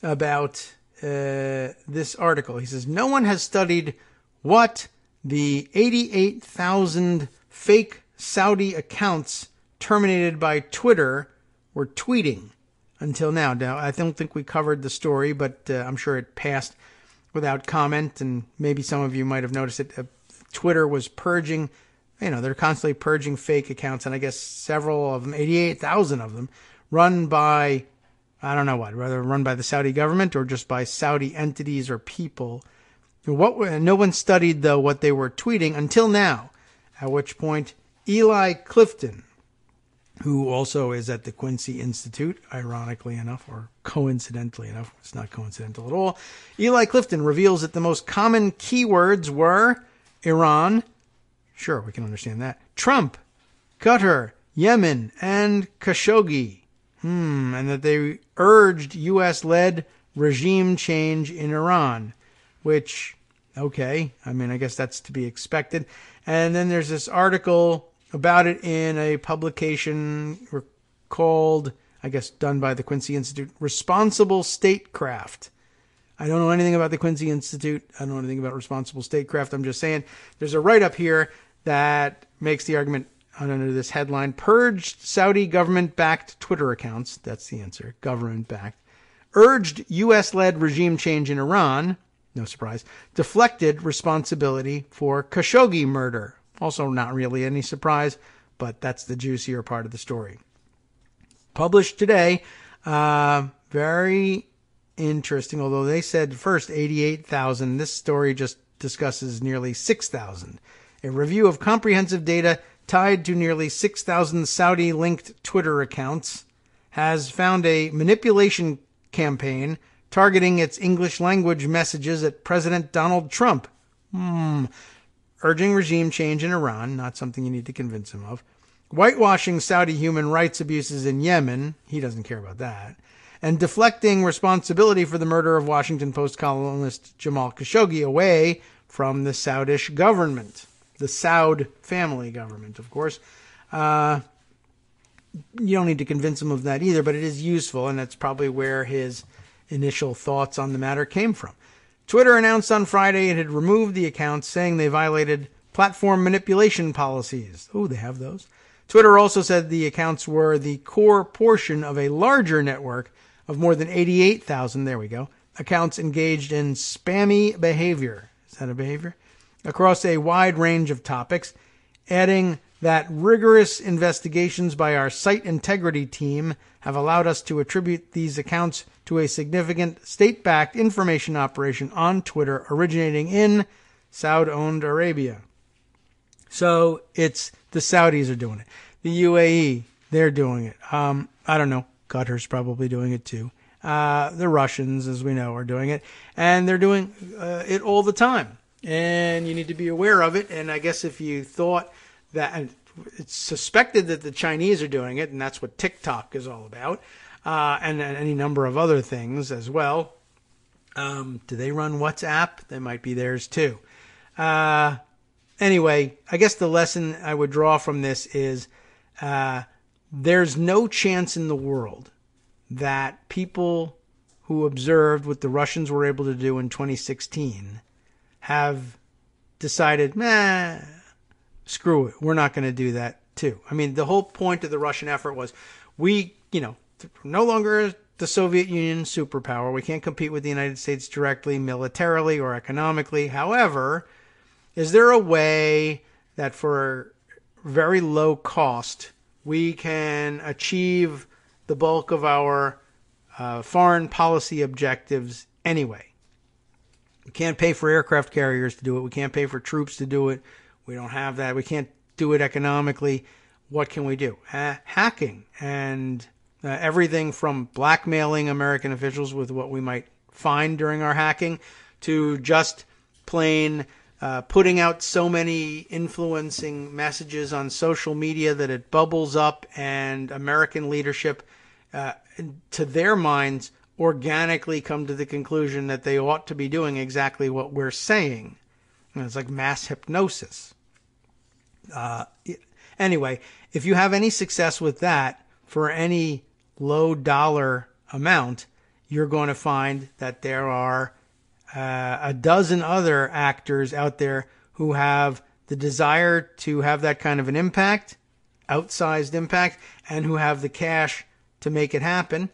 about this article. He says, no one has studied what the 88,000 fake Saudi accounts terminated by Twitter were tweeting until now. Now, I don't think we covered the story, but I'm sure it passed without comment, and maybe some of you might have noticed it. Twitter was purging, they're constantly purging fake accounts, and I guess several of them, 88,000 of them, run by, I don't know what, whether run by the Saudi government or just by Saudi entities or people. No one studied, though, what they were tweeting until now, at which point Eli Clifton, who also is at the Quincy Institute, ironically enough, or coincidentally enough, it's not coincidental at all, Eli Clifton reveals that the most common keywords were Iran, sure, we can understand that, Trump, Qatar, Yemen, and Khashoggi, and that they urged U.S.-led regime change in Iran, which, okay, I guess that's to be expected. And then there's this article about it in a publication called, I guess, done by the Quincy Institute, Responsible Statecraft. I don't know anything about the Quincy Institute. I don't know anything about responsible statecraft. I'm just saying there's a write-up here that makes the argument under this headline, purged Saudi government-backed Twitter accounts. That's the answer, government-backed. Urged U.S.-led regime change in Iran. No surprise. Deflected responsibility for Khashoggi murder. Also not really any surprise, but that's the juicier part of the story. Published today. Very interesting, although they said first 88,000. This story just discusses nearly 6,000. A review of comprehensive data tied to nearly 6,000 Saudi-linked Twitter accounts has found a manipulation campaign targeting its English language messages at President Donald Trump. Urging regime change in Iran, not something you need to convince him of. Whitewashing Saudi human rights abuses in Yemen, he doesn't care about that. And deflecting responsibility for the murder of Washington Post columnist Jamal Khashoggi away from the Saudish government. The Saud family government, of course. You don't need to convince him of that either, but it is useful, and that's probably where his initial thoughts on the matter came from. Twitter announced on Friday it had removed the accounts, saying they violated platform manipulation policies. Oh, they have those. Twitter also said the accounts were the core portion of a larger network of more than 88,000, there we go, accounts engaged in spammy behavior. Is that a behavior? Across a wide range of topics, adding that rigorous investigations by our site integrity team have allowed us to attribute these accounts to a significant state-backed information operation on Twitter originating in Saudi-owned Arabia. So it's the Saudis are doing it. The UAE, they're doing it. I don't know. Qatar's probably doing it too. The Russians, as we know, are doing it. And they're doing it all the time. And you need to be aware of it. And I guess if you thought that, it's suspected that the Chinese are doing it, and that's what TikTok is all about, and any number of other things as well. Do they run WhatsApp? They might be theirs too. Anyway, I guess the lesson I would draw from this is there's no chance in the world that people who observed what the Russians were able to do in 2016 have decided, screw it, we're not going to do that too. I mean, the whole point of the Russian effort was we're no longer the Soviet Union superpower. We can't compete with the United States directly, militarily or economically. However, is there a way that for very low cost we can achieve the bulk of our foreign policy objectives anyway? We can't pay for aircraft carriers to do it. We can't pay for troops to do it. We don't have that. We can't do it economically. What can we do? Hacking and everything from blackmailing American officials with what we might find during our hacking to just plain putting out so many influencing messages on social media that it bubbles up and American leadership, to their minds, organically come to the conclusion that they ought to be doing exactly what we're saying. And it's like mass hypnosis. Anyway, if you have any success with that for any low dollar amount, you're going to find that there are a dozen other actors out there who have the desire to have that kind of an impact, outsized impact, and who have the cash to make it happen.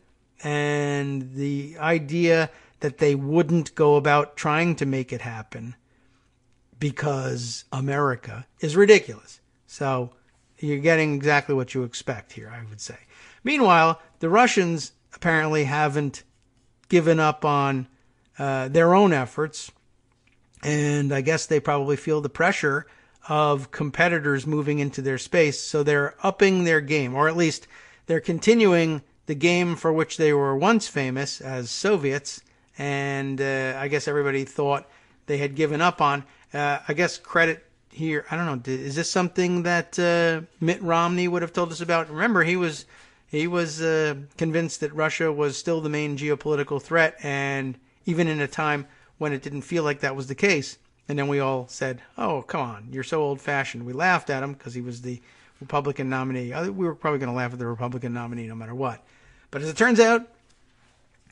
And the idea that they wouldn't go about trying to make it happen because America is ridiculous. So you're getting exactly what you expect here, I would say. Meanwhile, the Russians apparently haven't given up on their own efforts, and I guess they probably feel the pressure of competitors moving into their space, so they're upping their game, or at least they're continuing the game for which they were once famous as Soviets, and I guess everybody thought they had given up on. I guess credit here, I don't know, is this something that Mitt Romney would have told us about? Remember, he was convinced that Russia was still the main geopolitical threat, and even in a time when it didn't feel like that was the case. And then we all said, oh, come on, you're so old-fashioned. We laughed at him because he was the Republican nominee. We were probably going to laugh at the Republican nominee no matter what. But as it turns out,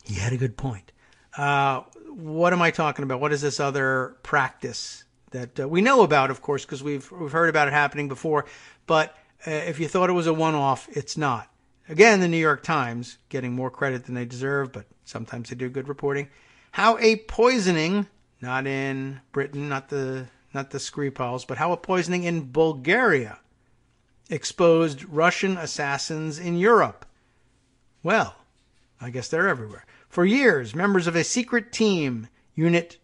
he had a good point. What am I talking about? What is this other practice that we know about, of course, because we've heard about it happening before. But if you thought it was a one-off, it's not. Again, the New York Times, getting more credit than they deserve, but sometimes they do good reporting. How a poisoning, not in Britain, not the Skripals, but how a poisoning in Bulgaria exposed Russian assassins in Europe. Well, I guess they're everywhere. For years, members of a secret team, Unit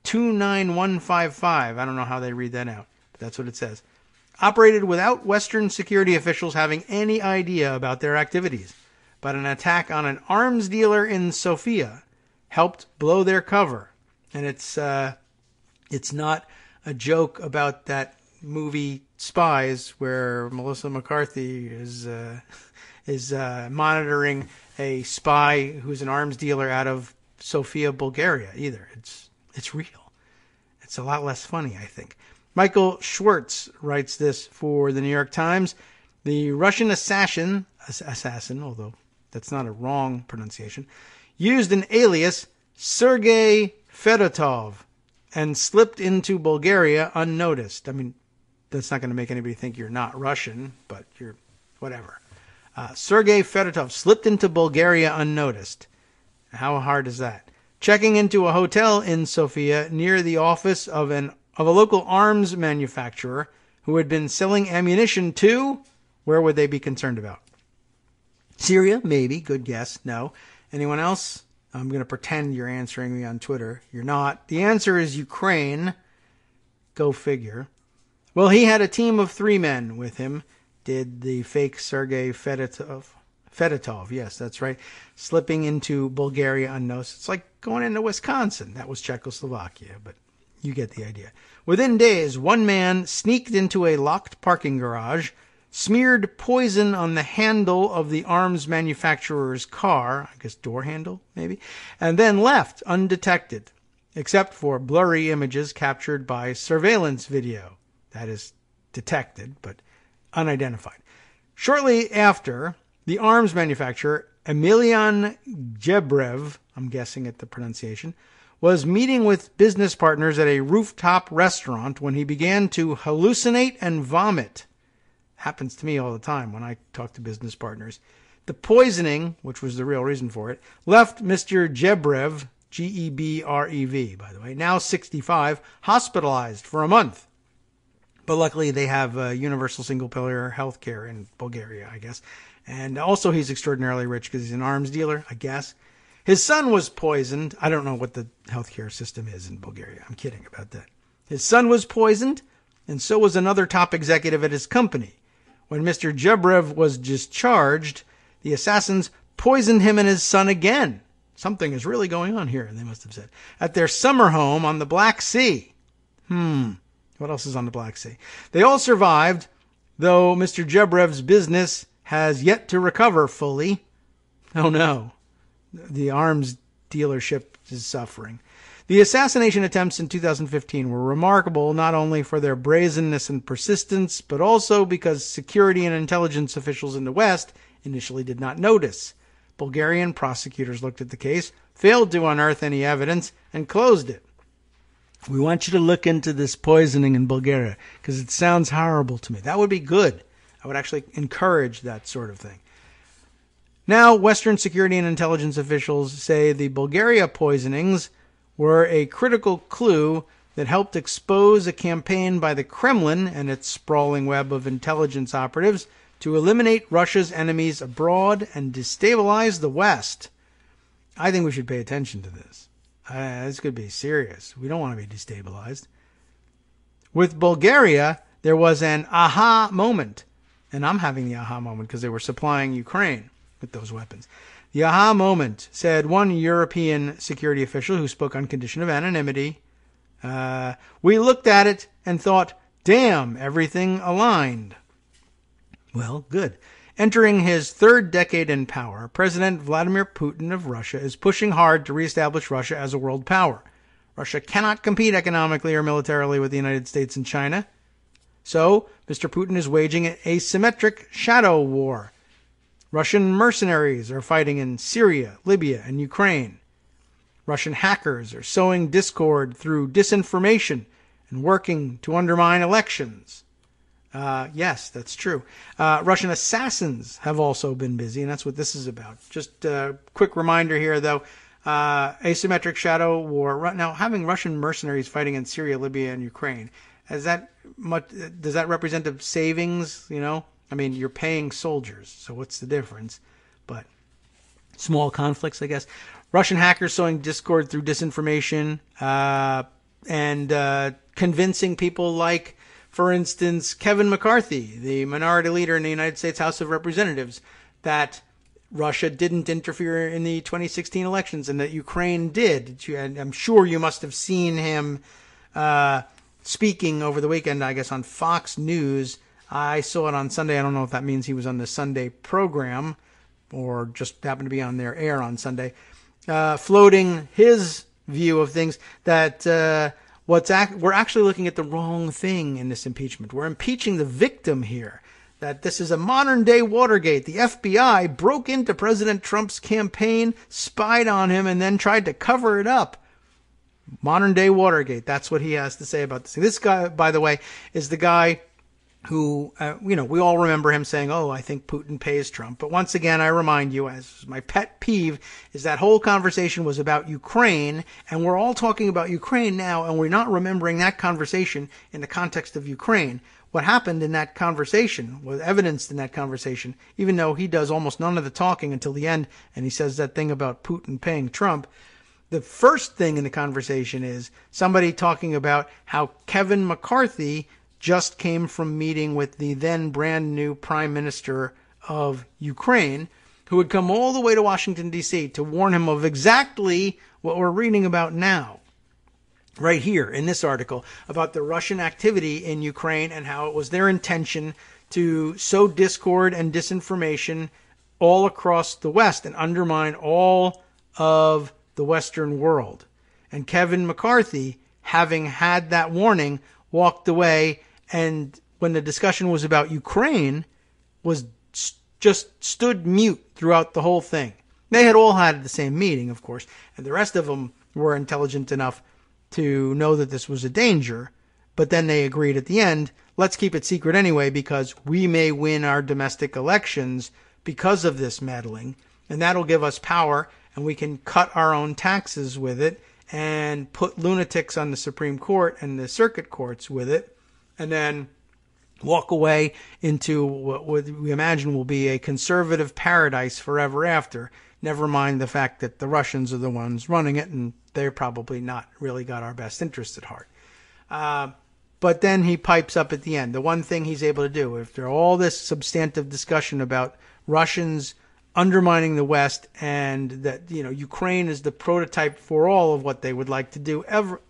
29155, I don't know how they read that out, but that's what it says, operated without Western security officials having any idea about their activities. But an attack on an arms dealer in Sofia helped blow their cover. And it's not a joke about that movie Spies, where Melissa McCarthy is monitoring a spy who's an arms dealer out of Sofia, Bulgaria, either. It's real. It's a lot less funny, I think. Michael Schwartz writes this for the New York Times. The Russian assassin, although that's not a wrong pronunciation, used an alias, Sergei Fedotov, and slipped into Bulgaria unnoticed. I mean, that's not going to make anybody think you're not Russian, but you're whatever. Sergei Fedotov slipped into Bulgaria unnoticed. How hard is that? Checking into a hotel in Sofia near the office of a local arms manufacturer who had been selling ammunition to, where would they be concerned about? Syria? Maybe. Good guess. No. Anyone else? I'm going to pretend you're answering me on Twitter. You're not. The answer is Ukraine. Go figure. Well, he had a team of 3 men with him. Did the fake Sergei Fedotov, yes, that's right, slipping into Bulgaria unnoticed. It's like going into Wisconsin. That was Czechoslovakia, but you get the idea. Within days, one man sneaked into a locked parking garage, smeared poison on the handle of the arms manufacturer's car, I guess door handle, maybe, and then left undetected, except for blurry images captured by surveillance video. That is detected, but unidentified. Shortly after, the arms manufacturer, Emelian Jebrev, I'm guessing at the pronunciation, was meeting with business partners at a rooftop restaurant when he began to hallucinate and vomit. Happens to me all the time when I talk to business partners. The poisoning, which was the real reason for it, left Mr. Jebrev, Gebrev, by the way, now 65, hospitalized for a month. But luckily they have universal single-payer health care in Bulgaria, I guess. And also he's extraordinarily rich because he's an arms dealer, I guess. His son was poisoned. I don't know what the healthcare system is in Bulgaria. I'm kidding about that. His son was poisoned, and so was another top executive at his company. When Mr. Jebrev was discharged, the assassins poisoned him and his son again. Something is really going on here, they must have said. At their summer home on the Black Sea. What else is on the Black Sea? They all survived, though Mr. Jebrev's business has yet to recover fully. Oh no. The arms dealership is suffering. The assassination attempts in 2015 were remarkable not only for their brazenness and persistence, but also because security and intelligence officials in the West initially did not notice. Bulgarian prosecutors looked at the case, failed to unearth any evidence, and closed it. We want you to look into this poisoning in Bulgaria because it sounds horrible to me. That would be good. I would actually encourage that sort of thing. Now, Western security and intelligence officials say the Bulgaria poisonings were a critical clue that helped expose a campaign by the Kremlin and its sprawling web of intelligence operatives to eliminate Russia's enemies abroad and destabilize the West. I think we should pay attention to this. This could be serious. We don't want to be destabilized. With Bulgaria, there was an aha moment. And I'm having the aha moment because they were supplying Ukraine with those weapons. The aha moment, said one European security official who spoke on condition of anonymity. We looked at it and thought, damn, everything aligned. Well, good. Entering his third decade in power, President Vladimir Putin of Russia is pushing hard to reestablish Russia as a world power. Russia cannot compete economically or militarily with the United States and China. So, Mr. Putin is waging an asymmetric shadow war. Russian mercenaries are fighting in Syria, Libya, and Ukraine. Russian hackers are sowing discord through disinformation and working to undermine elections. Yes, that's true. Russian assassins have also been busy, and that's what this is about. Just a quick reminder here, though. Asymmetric shadow war. Now, having Russian mercenaries fighting in Syria, Libya, and Ukraine, does that represent a savings, you know? I mean, you're paying soldiers, so what's the difference? But small conflicts, I guess. Russian hackers sowing discord through disinformation and convincing people like, for instance, Kevin McCarthy, the minority leader in the United States House of Representatives, that Russia didn't interfere in the 2016 elections and that Ukraine did. And I'm sure you must have seen him speaking over the weekend, I guess, on Fox News. I saw it on Sunday. I don't know if that means he was on the Sunday program or just happened to be on their air on Sunday, floating his view of things that we're actually looking at the wrong thing in this impeachment. We're impeaching the victim here, that this is a modern-day Watergate. The FBI broke into President Trump's campaign, spied on him, and then tried to cover it up. Modern-day Watergate. That's what he has to say about this. This guy, by the way, is the guy who, we all remember him saying, oh, I think Putin pays Trump. But once again, I remind you, as my pet peeve, is that whole conversation was about Ukraine, and we're all talking about Ukraine now, and we're not remembering that conversation in the context of Ukraine. What happened in that conversation was evidenced in that conversation, even though he does almost none of the talking until the end, and he says that thing about Putin paying Trump. The first thing in the conversation is somebody talking about how Kevin McCarthy just came from meeting with the then brand new Prime Minister of Ukraine, who had come all the way to Washington, D.C. to warn him of exactly what we're reading about now, right here in this article, about the Russian activity in Ukraine and how it was their intention to sow discord and disinformation all across the West and undermine all of the Western world. And Kevin McCarthy, having had that warning, walked away, and when the discussion was about Ukraine, was just stood mute throughout the whole thing. They had all had the same meeting, of course, and the rest of them were intelligent enough to know that this was a danger, but then they agreed at the end, let's keep it secret anyway because we may win our domestic elections because of this meddling, and that'll give us power, and we can cut our own taxes with it and put lunatics on the Supreme Court and the circuit courts with it, and then walk away into what we imagine will be a conservative paradise forever after. Never mind the fact that the Russians are the ones running it, and they're probably not really got our best interests at heart. But then he pipes up at the end. The one thing he's able to do, after all this substantive discussion about Russians undermining the West and that, Ukraine is the prototype for all of what they would like to do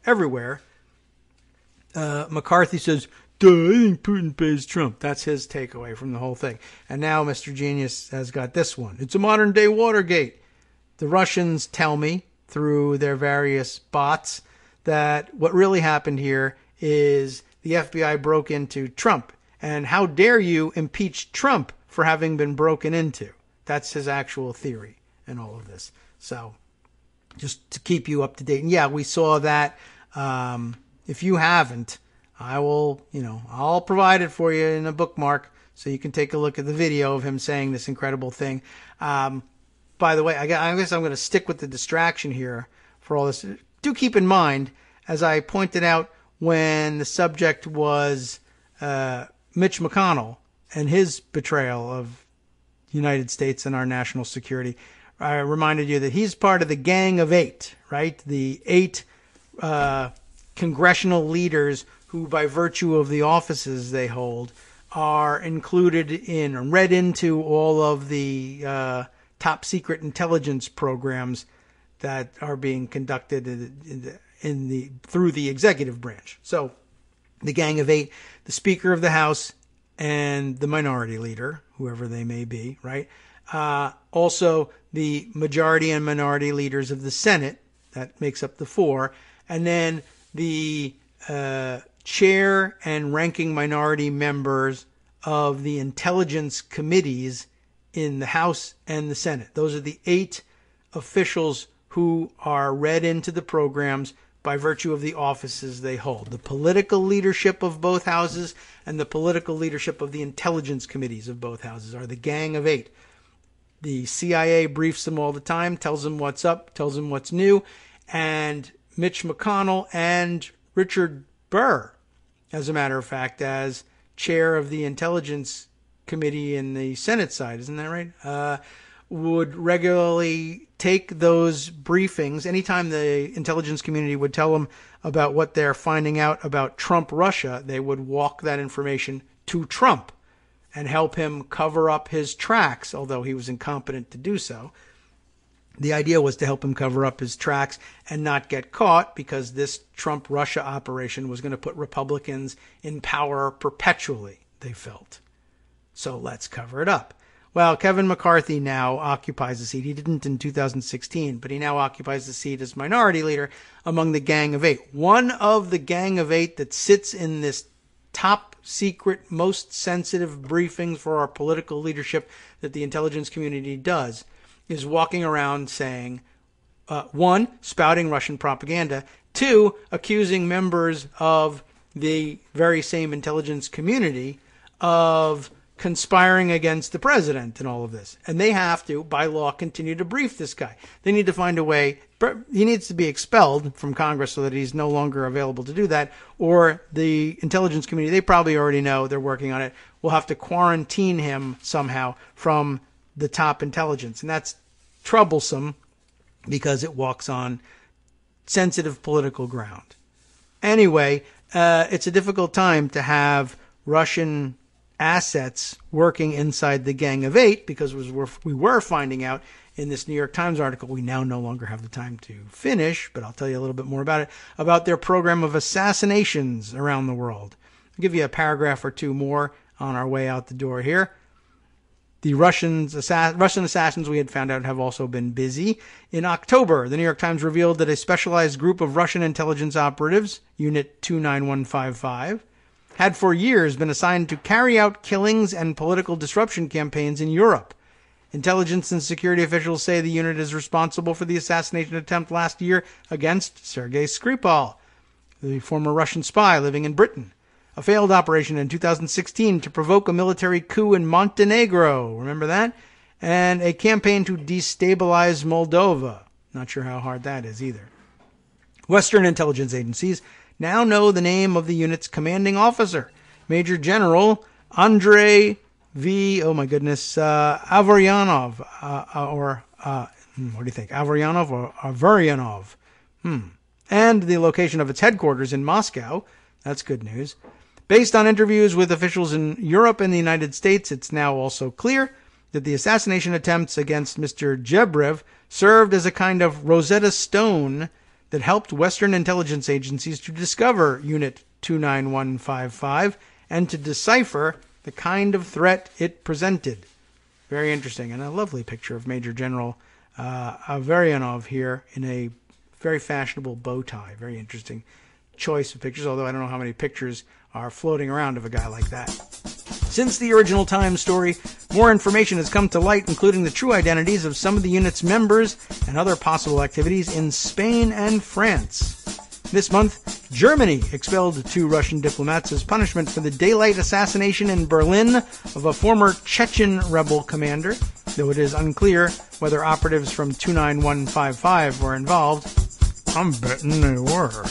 everywhere, McCarthy says, duh, I think Putin pays Trump. That's his takeaway from the whole thing. And now Mr. Genius has got this one. It's a modern-day Watergate. The Russians tell me, through their various bots, that what really happened here is the FBI broke into Trump. And how dare you impeach Trump for having been broken into? That's his actual theory in all of this. So, just to keep you up to date. And yeah, we saw that. If you haven't, I'll provide it for you in a bookmark so you can take a look at the video of him saying this incredible thing. By the way, I guess I'm going to stick with the distraction here for all this. Do keep in mind, as I pointed out when the subject was Mitch McConnell and his betrayal of the United States and our national security, I reminded you that he's part of the Gang of Eight, right? The 8 congressional leaders who, by virtue of the offices they hold, are included in and read into all of the top secret intelligence programs that are being conducted through the executive branch. So the Gang of Eight, the Speaker of the House and the Minority Leader, whoever they may be, right? Also the majority and minority leaders of the Senate, that makes up the 4, and then the chair and ranking minority members of the intelligence committees in the House and the Senate. Those are the 8 officials who are read into the programs by virtue of the offices they hold. The political leadership of both houses and the political leadership of the intelligence committees of both houses are the Gang of 8. The CIA briefs them all the time, tells them what's up, tells them what's new, and Mitch McConnell and Richard Burr, as a matter of fact, as chair of the Intelligence Committee in the Senate side, isn't that right? Would regularly take those briefings. Anytime the intelligence community would tell them about what they're finding out about Trump Russia, they would walk that information to Trump and help him cover up his tracks, although he was incompetent to do so. The idea was to help him cover up his tracks and not get caught, because this Trump-Russia operation was going to put Republicans in power perpetually, they felt. So let's cover it up. Well, Kevin McCarthy now occupies a seat. He didn't in 2016, but he now occupies the seat as minority leader among the Gang of 8. One of the Gang of 8 that sits in this top secret, most sensitive briefings for our political leadership that the intelligence community does is walking around saying, 1, spouting Russian propaganda, 2, accusing members of the very same intelligence community of conspiring against the president and all of this. And they have to, by law, continue to brief this guy. They need to find a way. He needs to be expelled from Congress so that he's no longer available to do that. Or the intelligence community, they probably already know, they're working on it, will have to quarantine him somehow from the top intelligence. And that's troublesome because it walks on sensitive political ground. Anyway, it's a difficult time to have Russian assets working inside the Gang of 8, because we were finding out in this New York Times article, we now no longer have the time to finish, but I'll tell you a little bit more about it, about their program of assassinations around the world. I'll give you a paragraph or two more on our way out the door here. The Russian assassins, we had found out, have also been busy. In October, the New York Times revealed that a specialized group of Russian intelligence operatives, Unit 29155, had for years been assigned to carry out killings and political disruption campaigns in Europe. Intelligence and security officials say the unit is responsible for the assassination attempt last year against Sergei Skripal, the former Russian spy living in Britain. A failed operation in 2016 to provoke a military coup in Montenegro. Remember that? And a campaign to destabilize Moldova. Not sure how hard that is either. Western intelligence agencies now know the name of the unit's commanding officer, Major General Andrei Avaryanov, what do you think? Avaryanov or Avaryanov? And the location of its headquarters in Moscow. That's good news. Based on interviews with officials in Europe and the United States, it's now also clear that the assassination attempts against Mr. Jebrev served as a kind of Rosetta Stone that helped Western intelligence agencies to discover Unit 29155 and to decipher the kind of threat it presented. Very interesting. And a lovely picture of Major General Avaryanov here in a very fashionable bow tie. Very interesting choice of pictures, although I don't know how many pictures are floating around of a guy like that. Since the original Times story, more information has come to light, including the true identities of some of the unit's members and other possible activities in Spain and France. This month, Germany expelled 2 Russian diplomats as punishment for the daylight assassination in Berlin of a former Chechen rebel commander, though it is unclear whether operatives from 29155 were involved. I'm betting they were.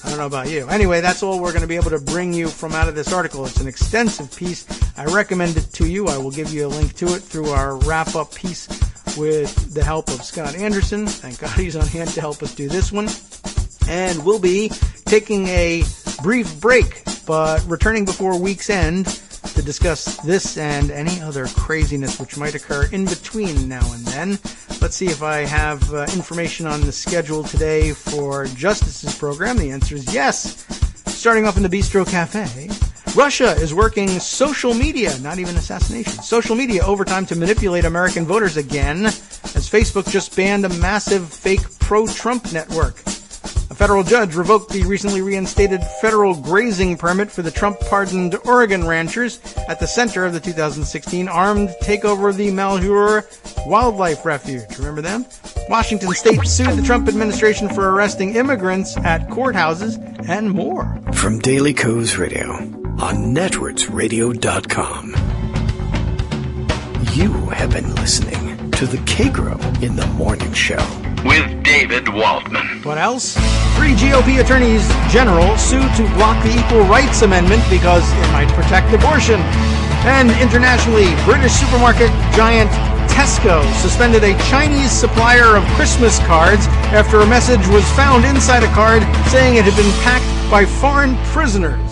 I don't know about you. Anyway, that's all we're going to be able to bring you from out of this article. It's an extensive piece. I recommend it to you. I will give you a link to it through our wrap-up piece with the help of Scott Anderson. Thank God he's on hand to help us do this one. And we'll be taking a brief break, but returning before week's end to discuss this and any other craziness which might occur in between now and then. Let's see if I have information on the schedule today for Justice's program. The answer is yes. Starting off in the Bistro Cafe, Russia is working social media, not even assassination, social media overtime to manipulate American voters again, as Facebook just banned a massive fake pro-Trump network. A federal judge revoked the recently reinstated federal grazing permit for the Trump-pardoned Oregon ranchers at the center of the 2016 armed takeover of the Malheur Wildlife Refuge. Remember them? Washington State sued the Trump administration for arresting immigrants at courthouses and more. From Daily Kos Radio on networksradio.com. You have been listening to the Kagro in the Morning Show with David Waldman. What else? 3 GOP attorneys general sued to block the Equal Rights Amendment because it might protect abortion. And internationally, British supermarket giant Tesco suspended a Chinese supplier of Christmas cards after a message was found inside a card saying it had been packed by foreign prisoners.